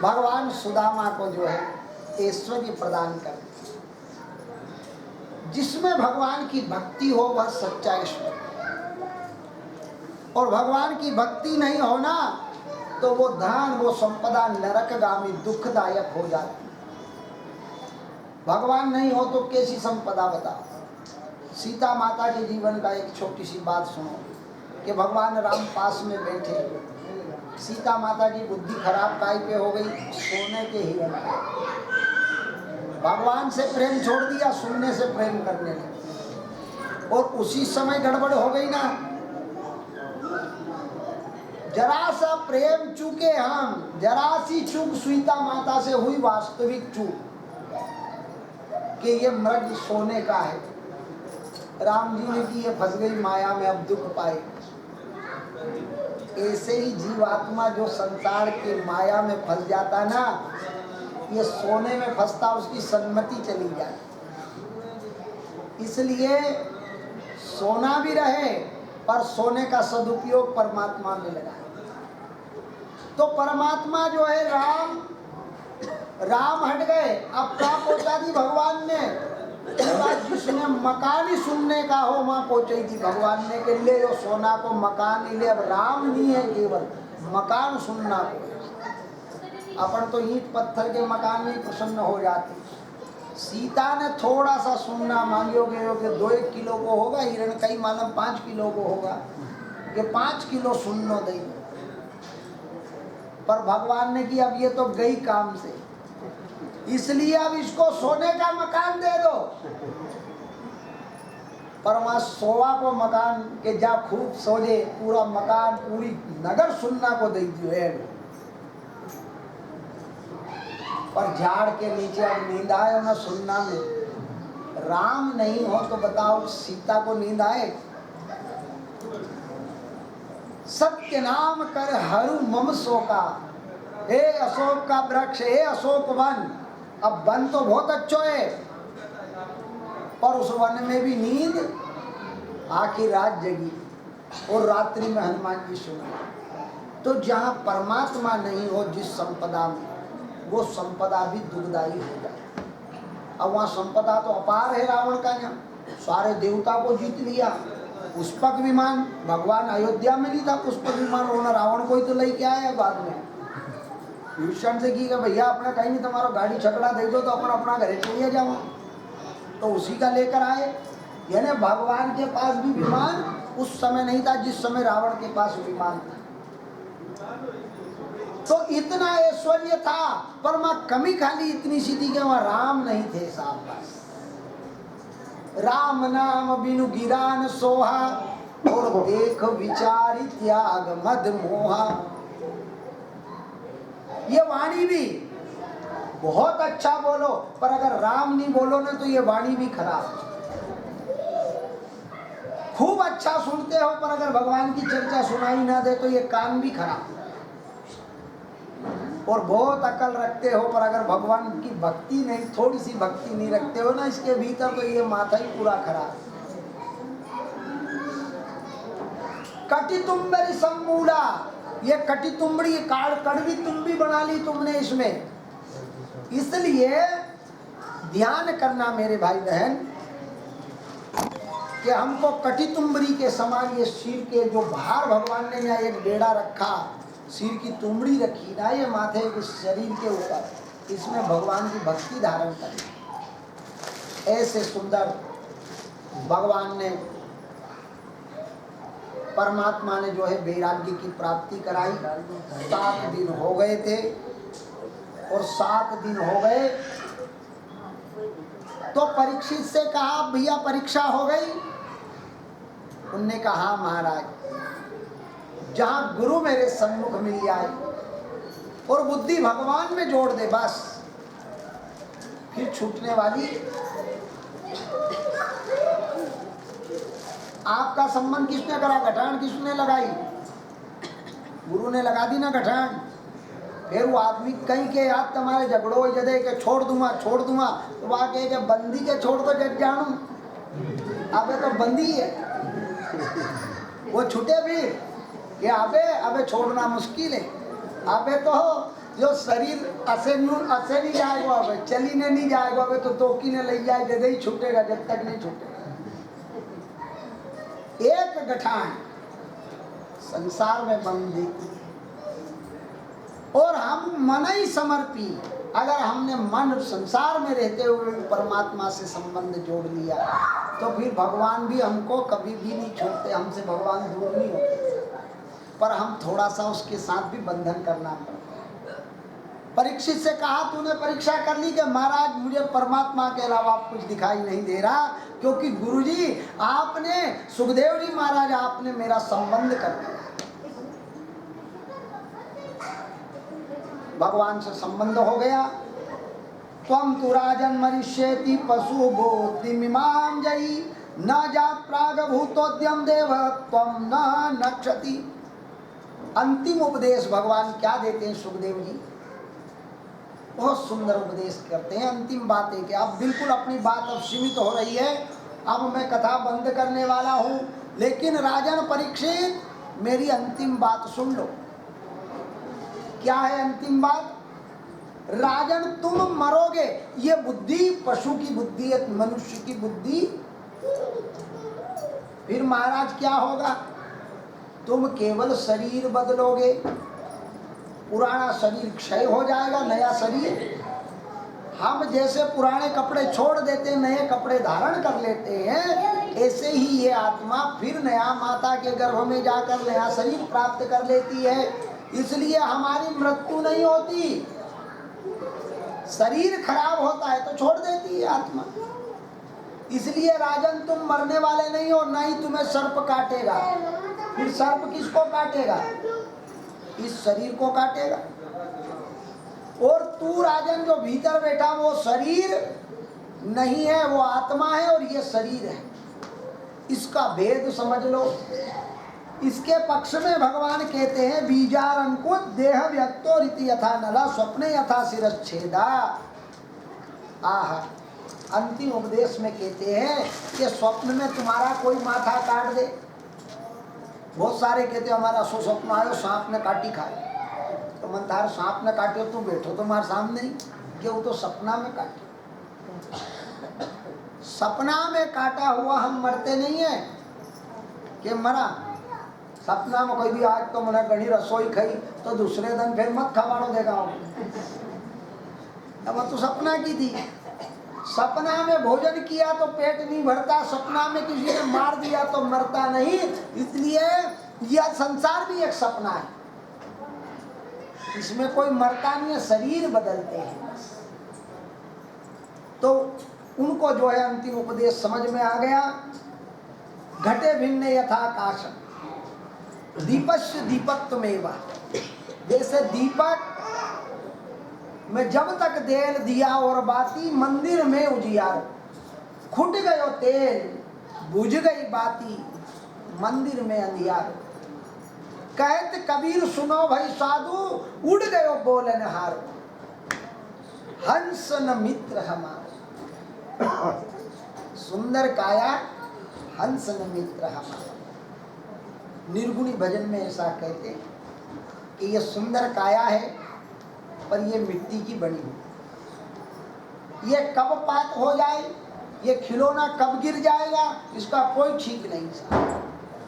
भगवान सुदामा को जो है ऐश्वर्य प्रदान कर, जिसमें भगवान की भक्ति हो वह सच्चा ईश्वर, और भगवान की भक्ति नहीं होना तो वो धन वो संपदा नरकगामी दुखदायक हो जाती। भगवान नहीं हो तो कैसी संपदा बताओ। सीता माता के जीवन का एक छोटी सी बात सुनो कि भगवान राम पास में बैठे, सीता माता की बुद्धि खराब काई पे हो गई, सोने के हिरण पे। भगवान से प्रेम छोड़ दिया, सुनने से प्रेम करने लगे, और उसी समय गड़बड़ हो गई ना। जरा सा प्रेम चूके हम, जरा सी चूक सीता माता से हुई वास्तविक चूक कि ये मृग सोने का है। राम जी ने की ये फंस गई माया में, अब दुख पाए। ऐसे ही जीवात्मा जो संसार की माया में फंस जाता ना, ये सोने में फंसता, उसकी सन्मति चली जाती। इसलिए सोना भी रहे पर सोने का सदुपयोग परमात्मा में लगा। तो परमात्मा जो है राम हट गए, अब क्या पहुंचा दी भगवान ने, जिसने मकान ही सुनने का हो वहां पहुंची थी भगवान ने कि ले जो सोना को मकान ही ले। अब राम नहीं है, केवल मकान सुनना को। अपन तो ईंट पत्थर के मकान में प्रसन्न हो जाते। सीता ने थोड़ा सा सुनना मांगोगे कि 2-1 किलो को होगा, हिरण कई मालूम 5 किलो को होगा, कि 5 किलो सुननो दे। पर भगवान ने कि अब ये तो गई काम से, इसलिए अब इसको सोने का मकान दे दो। पर वहां सोवा को मकान के जा खूब सोजे, पूरा मकान पूरी नगर सुनना को दे दियो है। पर झाड़ के नीचे अब नींद आए ना सुनना में। राम नहीं हो तो बताओ सीता को नींद आए। सत्य नाम कर हरु मम शोका, हे अशोक का वृक्ष, हे अशोक वन। अब वन तो बहुत अच्छा है, पर उस वन में भी नींद आखिर रात जगी, और रात्रि में हनुमान जी सुने। तो जहाँ परमात्मा नहीं हो जिस संपदा में, वो संपदा भी दुखदायी हो जाए। अब वहाँ संपदा तो अपार है रावण का, यहाँ सारे देवता को जीत लिया। पुष्पक विमान, भगवान अयोध्या में नहीं था पुष्पक विमान, होना रावण को ही तो लेके आया बाद में। भीषण से की भैया अपना कहीं नहीं, तुम्हारा गाड़ी छकड़ा दे दो तो अपन अपना घरे चलिए जाओ, तो उसी का लेकर आए। यानी भगवान के पास भी विमान उस समय नहीं था जिस समय रावण के पास विमान था। तो इतना ऐश्वर्य था, पर मां कमी खाली इतनी सी थी कि वहां राम नहीं थे साहब। पास राम नाम बिनु गिरान सोहा, और देख विचारी त्याग मद मोहा। ये वाणी भी बहुत अच्छा बोलो, पर अगर राम नहीं बोलो ना तो ये वाणी भी खराब। खूब अच्छा सुनते हो, पर अगर भगवान की चर्चा सुनाई ना दे तो ये कान भी खराब। और बहुत अकल रखते हो, पर अगर भगवान की भक्ति नहीं, थोड़ी सी भक्ति नहीं रखते हो ना इसके भीतर, तो ये माथा ही पूरा खराब। कटी तुम्बरी सम्मूला, ये कटी तुम्बड़ी कड़वी तुम्बी बना ली तुमने इसमें। इसलिए ध्यान करना मेरे भाई बहन कि हमको कटी तुम्बरी के समान ये सिर के जो भार भगवान ने यहाँ एक बेड़ा रखा, सिर की तुमड़ी रखी ना ये माथे के शरीर के ऊपर, इसमें भगवान की भक्ति धारण करें। ऐसे सुंदर भगवान ने, परमात्मा ने जो है वैराग्य की प्राप्ति कराई। 7 दिन हो गए थे, और 7 दिन हो गए तो परीक्षित से कहा भैया परीक्षा हो गई। उनने कहा हाँ महाराज, जहां गुरु मेरे सम्मुख मिल जाए और बुद्धि भगवान में जोड़ दे बस, फिर छूटने वाली। आपका संबंध किसने करा, गठान किसने लगाई, गुरु ने लगा दी ना गठान। फिर वो आदमी कहीं के याद तुम्हारे झगड़ो जदे के छोड़ दूंगा, तो वहां के बंदी के छोड़ दो जग जानू, अबे तो बंदी है वो छूटे भी कि अबे छोड़ना मुश्किल है। अबे तो जो शरीर असे नहीं जाएगा, अब चली ने नहीं जाएगा, अबे तो तोकी ने ले जाए दे ही छूटेगा जब तक नहीं छूटेगा। एक गठान संसार में बंदी और हम मन ही समर्पी। अगर हमने मन संसार में रहते हुए परमात्मा से संबंध जोड़ लिया तो फिर भगवान भी हमको कभी भी नहीं छोड़ते, हमसे भगवान दूर नहीं होते, पर हम थोड़ा सा उसके साथ भी बंधन करना पड़ता है। परीक्षित से कहा तूने परीक्षा कर ली कि महाराज मुझे परमात्मा के अलावा कुछ दिखाई नहीं दे रहा, क्योंकि गुरुजी आपने, सुखदेव जी महाराज आपने मेरा संबंध कर दिया। भगवान से संबंध हो गया। त्वं तु राजन मरिष्येति पशु बोधिमिमां जयी न जा प्राग भूतोद्यम देव त्वं न नक्षति। अंतिम उपदेश भगवान क्या देते हैं सुखदेव जी? बहुत सुंदर उपदेश करते हैं। अंतिम बात है कि अब बिल्कुल अपनी बात अब सीमित हो रही है, अब मैं कथा बंद करने वाला हूँ, लेकिन राजन परीक्षित मेरी अंतिम बात सुन लो। क्या है अंतिम बात? राजन तुम मरोगे, ये बुद्धि पशु की बुद्धि है, मनुष्य की बुद्धि। फिर महाराज क्या होगा? तुम केवल शरीर बदलोगे, पुराना शरीर क्षय हो जाएगा, नया शरीर। हम जैसे पुराने कपड़े छोड़ देते हैं, नए कपड़े धारण कर लेते हैं, ऐसे ही ये आत्मा फिर नया माता के गर्भ में जाकर नया शरीर प्राप्त कर लेती है। इसलिए हमारी मृत्यु नहीं होती, शरीर खराब होता है तो छोड़ देती है आत्मा। इसलिए राजन तुम मरने वाले नहीं हो, ना ही तुम्हें सर्प काटेगा। फिर सर्प किसको काटेगा? इस शरीर को काटेगा। और तू राजन जो भीतर बैठा वो शरीर नहीं है, वो आत्मा है और ये शरीर है। इसका भेद समझ लो। इसके पक्ष में भगवान कहते हैं बीजार अंकुत देह व्यक्तो रीति यथा नला स्वप्ने यथा शिरच्छेदा। आह, अंतिम उपदेश में कहते हैं कि स्वप्न में तुम्हारा कोई माथा काट दे। बहुत सारे कहते हैं हमारा स्वप्न आयो सांप ने काटी खाए, तो मन थार सांप ने काटे तुम बैठो तुम्हारे सामने ही, कि वो तो सपना में काटे। सपना में काटा हुआ हम मरते नहीं है कि मरा। सपना में कोई भी आज तो मैंने घनी रसोई खाई तो दूसरे दिन फिर मत खवाड़ो देगा, अब तो सपना की थी। सपना में भोजन किया तो पेट नहीं भरता, सपना में किसी ने मार दिया तो मरता नहीं। इसलिए यह संसार भी एक सपना है, इसमें कोई मरता नहीं है, शरीर बदलते हैं। तो उनको जो है अंतिम उपदेश समझ में आ गया। घटे भिन्न यथा आकाश दीपस्य दीपत्वमेवा। जैसे दीपक में जब तक तेल दिया और बाती मंदिर में उजियार, खुट गयो तेल बुझ गई बाती मंदिर में अंधियार। कहत कबीर सुनो भाई साधु उड़ गयो बोलनहार, हंस न मित्र हमारा। सुंदर काया हंस न मित्र हमारा। निर्गुणी भजन में ऐसा कहते कि ये सुंदर काया है पर ये मिट्टी की बनी हुई, ये कब पात हो जाए, ये खिलौना कब गिर जाएगा, इसका कोई ठीक नहीं सा।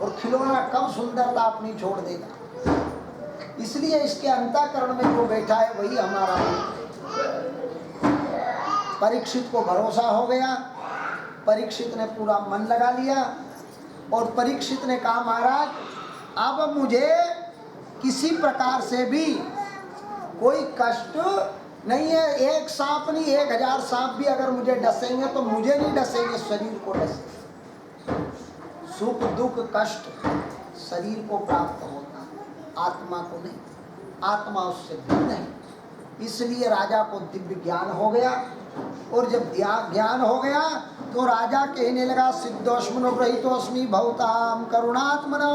और खिलौना कब सुंदरता अपनी छोड़ देगा। इसलिए इसके अंतःकरण में जो बैठा है वही हमारा है। परीक्षित को भरोसा हो गया, परीक्षित ने पूरा मन लगा लिया और परीक्षित ने कहा महाराज अब मुझे किसी प्रकार से भी कोई कष्ट नहीं है। एक सांप नहीं 1000 सांप भी अगर मुझे डसेंगे तो मुझे नहीं डसेंगे, शरीर को डसेंगे। सुख दुख कष्ट शरीर को प्राप्त होता, आत्मा को नहीं। आत्मा उससे भिन्न है। इसलिए राजा को दिव्य ज्ञान हो गया। और जब ज्ञान हो गया तो राजा कहने लगा सिद्धोष्मनुग्रहीतोस्मि भवताम करुणात्मनो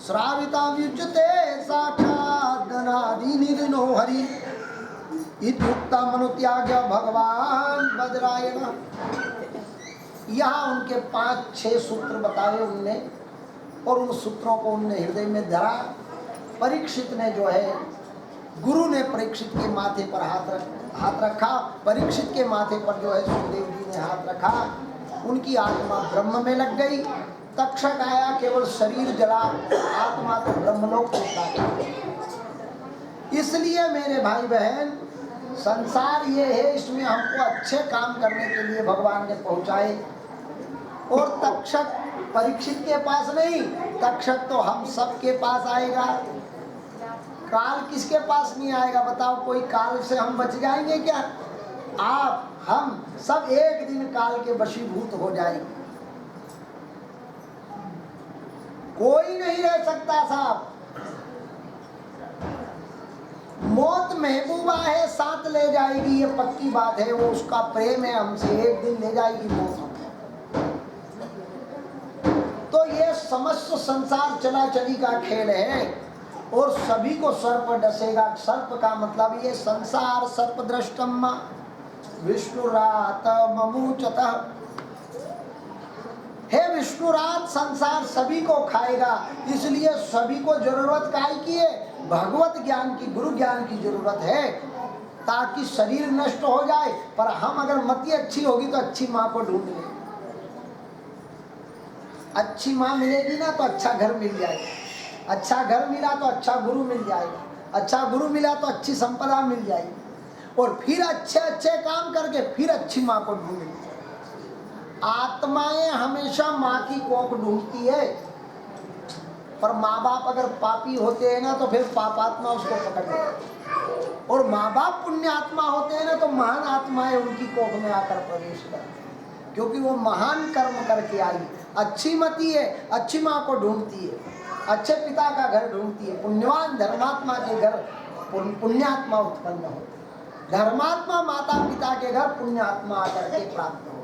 श्राविताम युज्यते साक्षात् गणाधिनिधिनो हरि इत्युक्ता मनुत्याग भगवान बदरायण। यहाँ उनके 5-6 सूत्र बताए उनने और उन सूत्रों को उनने हृदय में धरा। परीक्षित ने जो है गुरु ने परीक्षित के माथे पर हाथ रखा। परीक्षित के माथे पर जो है सुखदेव जी ने हाथ रखा, उनकी आत्मा ब्रह्म में लग गई। तक्षक आया, केवल शरीर जला, आत्मा तो ब्रह्मलोक पहुंचा गई। इसलिए मेरे भाई बहन, संसार ये है, इसमें हमको अच्छे काम करने के लिए भगवान ने पहुंचाए। और तक्षक परीक्षित के पास नहीं, तक्षक तो हम सबके पास आएगा। काल किसके पास नहीं आएगा बताओ? कोई काल से हम बच जाएंगे क्या? आप हम सब एक दिन काल के वशीभूत हो जाएंगे। कोई नहीं रह सकता साहब। मौत महबूबा है, साथ ले जाएगी, ये पक्की बात है। वो उसका प्रेम है हमसे, एक दिन ले जाएगी मौत हमको। तो ये समस्त संसार चलाचली का खेल है और सभी को सर्प डसेगा। सर्प का मतलब ये संसार सर्प दृष्टम विष्णुरात ममुचतः। हे विष्णुरात, संसार सभी को खाएगा, इसलिए सभी को जरूरत काहे की है? भगवत ज्ञान की, गुरु ज्ञान की जरूरत है, ताकि शरीर नष्ट हो जाए। पर हम अगर मति अच्छी होगी तो अच्छी माँ को ढूंढ लेंगे। अच्छी माँ मिलेगी ना तो अच्छा घर मिल जाएगा। अच्छा घर मिला तो अच्छा गुरु मिल जाएगा। अच्छा गुरु मिला तो अच्छी संपदा मिल जाएगी। और फिर अच्छे अच्छे काम करके फिर अच्छी माँ को ढूंढेंगे। आत्माएं हमेशा माँ की कोख ढूंढती है। पर माँ बाप अगर पापी होते हैं ना तो फिर पापात्मा उसको पकड़ लेते। और माँ बाप पुण्य आत्मा होते हैं ना तो महान आत्माएं उनकी कोख में आकर प्रवेश करती, क्योंकि वो महान कर्म करके आई। अच्छी मति है, अच्छी माँ को ढूंढती है, अच्छे पिता का घर ढूंढती है। पुण्यवान धर्मात्मा के घर पुण्यात्मा उत्पन्न हो। धर्मात्मा माता पिता के घर पुण्यात्मा आकर के प्राप्त हो।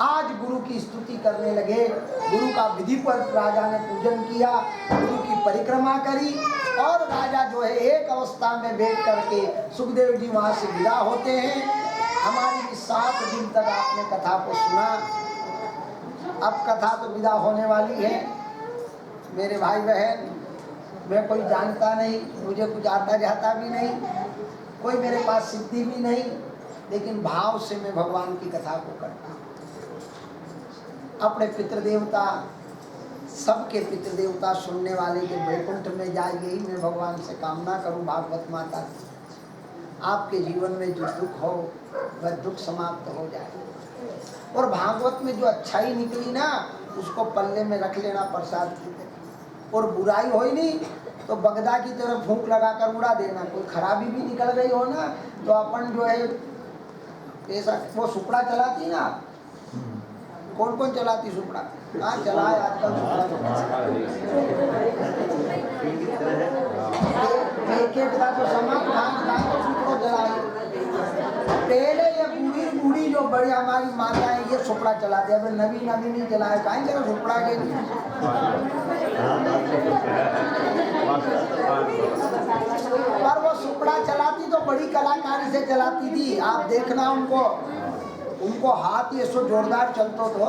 आज गुरु की स्तुति करने लगे। गुरु का विधिवत राजा ने पूजन किया, गुरु की परिक्रमा करी और राजा जो है एक अवस्था में बैठ करके सुखदेव जी वहां से विदा होते हैं। हमारी 7 दिन तक आपने कथा को सुना। अब कथा तो विदा होने वाली है। मेरे भाई बहन, मैं कोई जानता नहीं, मुझे कुछ आता जाता भी नहीं, कोई मेरे पास सिद्धि भी नहीं, लेकिन भाव से मैं भगवान की कथा को करता हूँ। अपने पितृदेवता, सबके पितृदेवता सुनने वाले के वैकुंठ में जाए, यही मैं भगवान से कामना करूं। भागवत माता, आपके जीवन में जो दुख हो वह दुख समाप्त हो जाए। और भागवत में जो अच्छाई निकली ना उसको पल्ले में रख लेना प्रसाद की। और बुराई हो ही नहीं तो बगदा की तरफ फूंक लगाकर उड़ा देना। कोई खराबी भी निकल गई हो ना तो अपन जो है ऐसा, वो सुपड़ा चलाती ना, कौन कौन चलाती सुपड़ा? हाँ चलाए आजकल एक का तो सामान तो सुपड़ा चलाए। पहले ये बूढ़ी जो बड़ी हमारी माता है ये सुपड़ा चलाते, अब नवी नहीं चलाए। कहीं जरा सुपड़ा के पर वो सुपड़ा चलाती तो बड़ी कलाकारी से चलाती थी। आप देखना उनको हाथ ये सो जोरदार चलतो तो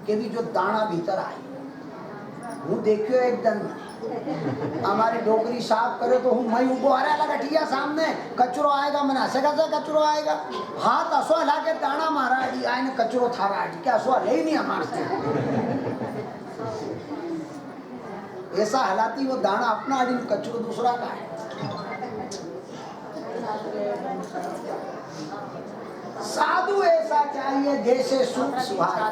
कि भी जो दाना भीतर आई। હું દેખ્યો એક દન हमारी डोकरी साफ करे तो हूँ मैं उबो आ रहा गठिया सामने कचरो आएगा, मैंने हसे कैसे कचरो आएगा, हाथ असो हला के दाना मारा आड़ी आए ने कचरो थारा आड़ी क्या असो हले ही नहीं हमारे से। ऐसा हलाती वो दाना अपना आड़ी, कचरो दूसरा का है। साधु ऐसा चाहिए जैसे सुख सुहाए,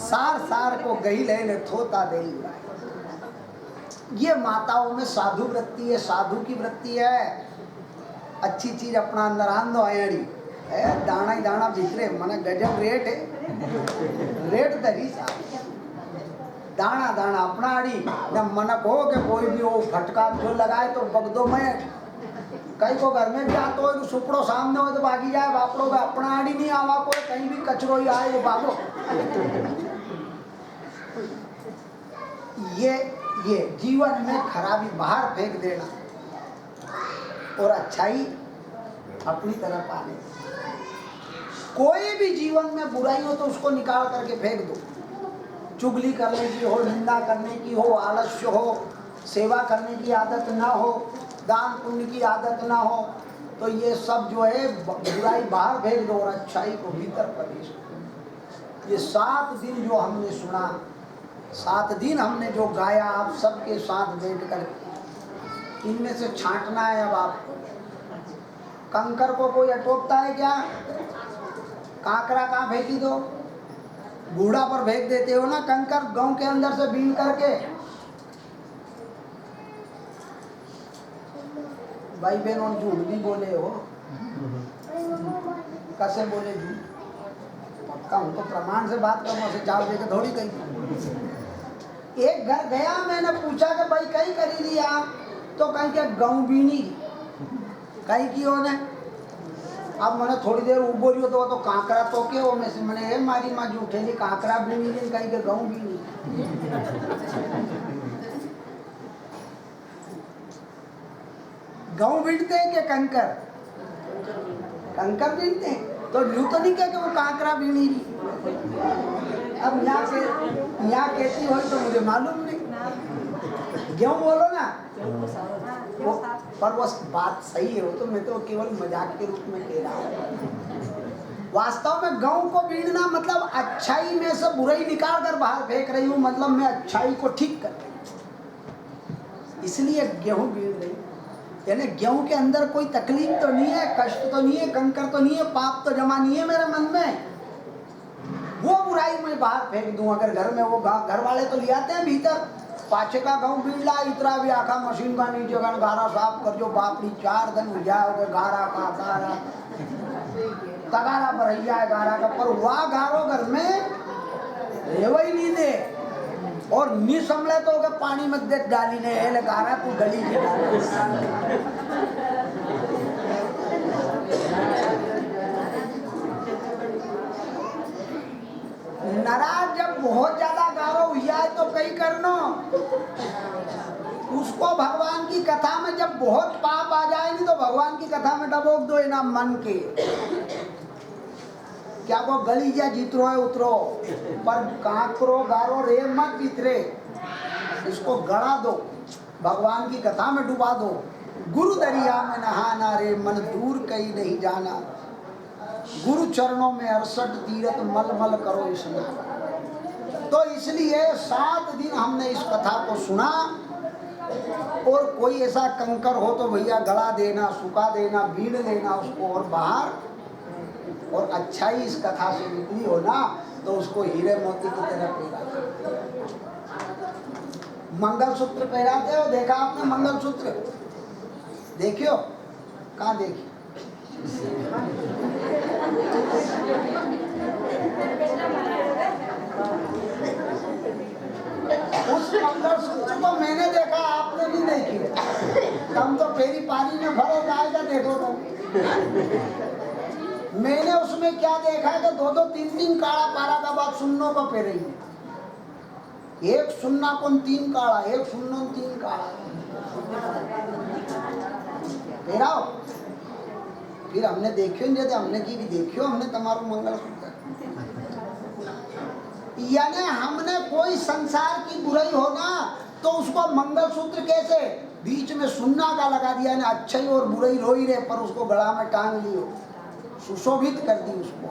सार सार को गही लेने थोता दे। ये माताओं में साधु वृत्ति है, साधु की वृत्ति है। अच्छी चीज अपना अंदर आंदो आयड़ी दाना ही दाना भीतरे मने गजब रेट है, रेट दरी दाना दाना अपना आड़ी। जब मन को कि कोई भी वो फटका जो लगाए तो बगदो में कई को घर में भी आतो हो तो सुपड़ो सामने हो तो भागी जाए, बापड़ो में अपना आड़ी नहीं आवा कोई, कहीं भी कचरो ही आए वो भागो। ये जीवन में खराबी बाहर फेंक देना और अच्छाई अपनी तरफ आने। कोई भी जीवन में बुराई हो तो उसको निकाल करके फेंक दो। चुगली करने की हो, निंदा करने की हो, आलस्य हो, सेवा करने की आदत ना हो, दान पुण्य की आदत ना हो, तो ये सब जो है बुराई बाहर भेज दो और अच्छाई को भीतर प्रवेश करो। ये 7 दिन जो हमने सुना, 7 दिन हमने जो गाया आप सबके साथ बैठ कर, इनमें से छांटना है अब आपको। कंकर को कोई अटोकता है क्या? कांकरा कहाँ फेंकी दो? बूढ़ा पर फेंक देते हो ना कंकर, गांव के अंदर से बीन करके। भाई बहनों झूठ भी बोले हो, कैसे बोले झूठ? पक्का हूं तो प्रमाण से बात करूँ, से जाओ देखे थोड़ी कहीं। एक घर गया, मैंने पूछा कि भाई कहीं करी लिया, तो कहीं के गाँव बीनी कहीं की हो ने। अब मैंने थोड़ी देर उबो रही हो तो कांकरा तो के हो में से मैंने मारी माँ जूठेली कांकरा बीनी दिन कहीं के गाँव बीनी। गाँव बीनते हैं कि कंकर? कंकर बीनते हैं, तो यूं तो नहीं कह कि वो कांकरा बीनी रही। अब यहाँ कहती हो तो मुझे मालूम नहीं, क्यों बोलो ना वो, पर वो बात सही है, वो तो मैं तो केवल मजाक के रूप में कह रहा हूँ। वास्तव में गाँव को बीनना मतलब अच्छाई में से बुराई निकाल कर बाहर फेंक रही हूँ, मतलब मैं अच्छाई को ठीक कर रही हूँ, इसलिए गेहूं बीन रही हूँ। यानी गेहूं के अंदर कोई तकलीफ तो नहीं है, कष्ट तो नहीं है, कंकर तो नहीं है, पाप तो जमा नहीं है मेरे मन में। वो बुराई मैं बाहर फेंक दूं। अगर घर में वो घर वाले तो ले आते हैं भीतर, पाछे का गाँव बीन ला, इतना भी आखा मशीन का नीचे का गारा साफ कर जो बापड़ी 4 दिन हो जाओगे गारा का गारा तगारा भरैया है गारा का, पर वह गारो घर में रेवा ही नहीं दे और नी संभले तो के पानी मत देख डाली ने हेल गारा तू गली के नाराज जब बहुत ज्यादा गारो हुआ है तो कई करनो, उसको भगवान की कथा में जब बहुत पाप आ जाए नहीं तो भगवान की कथा में डबोक दो ना मन के। क्या वो गली जा जितरो है उतरो, पर कांकरो गारो रे मत इतरे, इसको गड़ा दो, भगवान की कथा में डुबा दो। गुरु दरिया में नहाना रे मन दूर कहीं नहीं जाना, गुरु चरणों में 68 तीरथ मल मल करो स्नान। तो इसलिए 7 दिन हमने इस कथा को सुना, और कोई ऐसा कंकर हो तो भैया गड़ा देना, सुखा देना, बीन लेना उसको और बाहर, और अच्छाई इस कथा से निकली हो ना तो उसको हीरे मोती की तरह पहना। मंगलसूत्र पहनाते हो, देखा आपने मंगलसूत्र? देखियो कहाँ देखियो? उस मंगलसूत्र को मैंने देखा, आपने नहीं देखी। तुम तो फेरी पानी में भरो जाएगा, देखो तो मैंने उसमें क्या देखा है कि 2-2 3-3 काला पारा का बात सुनने को पे रही है। एक सुनना कौन 3 काला, एक सुनना 3 काला पेराओ। फिर हमने देखियो नहीं जैसे हमने की भी देखियो, हमने तुम्हारा मंगलसूत्र। यानी हमने कोई संसार की बुराई हो ना तो उसको मंगलसूत्र कैसे बीच में सुन्ना का लगा दिया ना, अच्छाई और बुराई रोई रहे पर उसको गला में टांग लियो, सुशोभित कर दी उसको।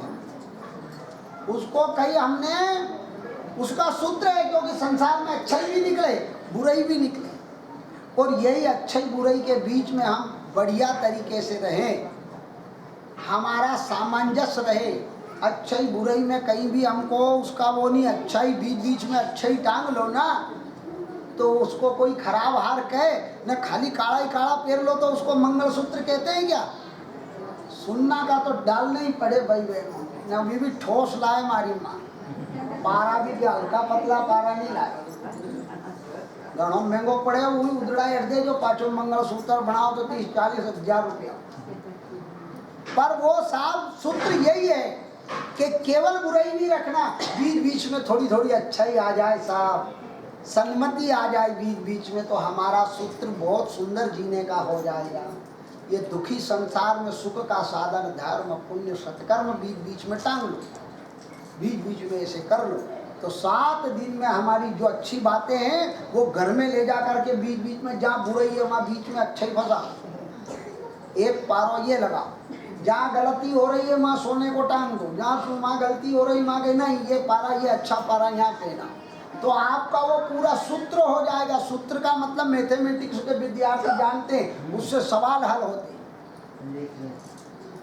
उसको कहीं हमने उसका सूत्र है, क्योंकि संसार में अच्छाई भी निकले बुराई भी निकले, और यही अच्छाई बुराई के बीच में हम बढ़िया तरीके से रहें, हमारा सामंजस्य रहे। अच्छाई बुराई में कहीं भी हमको उसका वो नहीं, अच्छाई बीच बीच में अच्छाई टांग लो ना तो उसको कोई खराब हार कहे न, खाली काला ही काला पेर लो तो उसको मंगलसूत्र कहते हैं क्या? सुनना का तो डालना ही पड़े भाई बहनों ने। अभी भी ठोस लाए मारी माँ, पारा भी क्या हल्का पतला पारा नहीं लाए, घणो महंगो पड़े वही उधड़ा दे जो पाछो मंगलसूत्र बनाओ तो 30-40 हजार रुपया। पर वो साहब सूत्र यही है कि केवल बुराई नहीं रखना, बीच बीच में थोड़ी थोड़ी अच्छाई आ जाए साहब, सन्मति आ जाए बीच बीच में, तो हमारा सूत्र बहुत सुंदर जीने का हो जाएगा। ये दुखी संसार में सुख का साधन धर्म पुण्य सत्कर्म बीच बीच में टांग लो, बीच बीच में ऐसे कर लो, तो 7 दिन में हमारी जो अच्छी बातें हैं वो घर में ले जा करके बीच बीच में जहाँ बुराई है वहाँ बीच में अच्छा ही फंसा, एक पारो ये लगा, जहाँ गलती हो रही है वहाँ सोने को टांग दो, जहाँ वहाँ गलती हो रही वहाँ के नहीं ये पारा, ये अच्छा पारा यहाँ कहना, तो आपका वो पूरा सूत्र हो जाएगा। सूत्र का मतलब मैथमेटिक्स के विद्यार्थी जानते हैं, उससे सवाल हल होते हैं।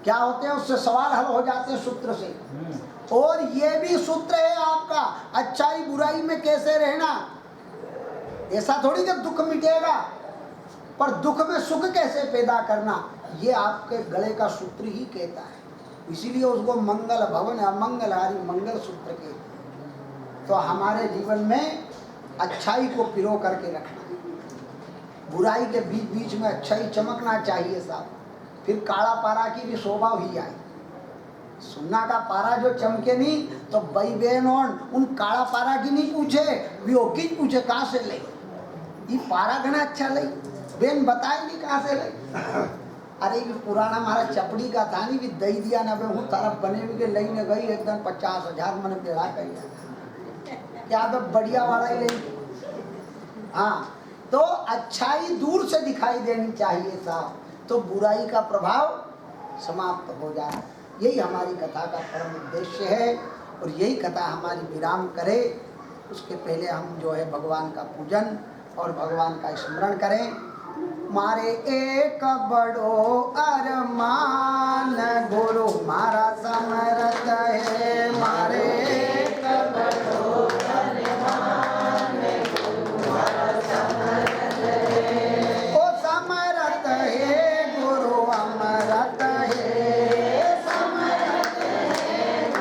क्या होते हैं? उससे सवाल हल हो जाते हैं सूत्र से। और ये भी सूत्र है आपका, अच्छाई बुराई में कैसे रहना। ऐसा थोड़ी कि दुख मिटेगा, पर दुख में सुख कैसे पैदा करना, ये आपके गले का सूत्र ही कहता है। इसीलिए उसको मंगल भवन अमंगलहारी मंगल सूत्र कहते हैं। तो हमारे जीवन में अच्छाई को पिरो करके रखना, बुराई के बीच बीच में अच्छाई चमकना चाहिए साहब, फिर काला पारा की भी शोभा भी आए। सुन्ना का पारा जो चमके नहीं तो भाई बहन उन काला पारा की नहीं पूछे, वो की पूछे कहाँ से ले, ये पारा घना अच्छा ले, बेन बताए नहीं कहाँ से ले। अरे भी पुराना हमारा चपड़ी का था नहीं, भी दही दिया ना हूँ तरफ बने हुए के लई ने गई एकदम 50,000 मैंने बेड़ा कर क्या तो बढ़िया वाला ही नहीं। हाँ, तो अच्छाई दूर से दिखाई देनी चाहिए साहब, तो बुराई का प्रभाव समाप्त हो जाए। यही हमारी कथा का परम उद्देश्य है और यही कथा हमारी विराम करे। उसके पहले हम जो है भगवान का पूजन और भगवान का स्मरण करें। मारे एक बड़ो अरमान गुरु मारा समय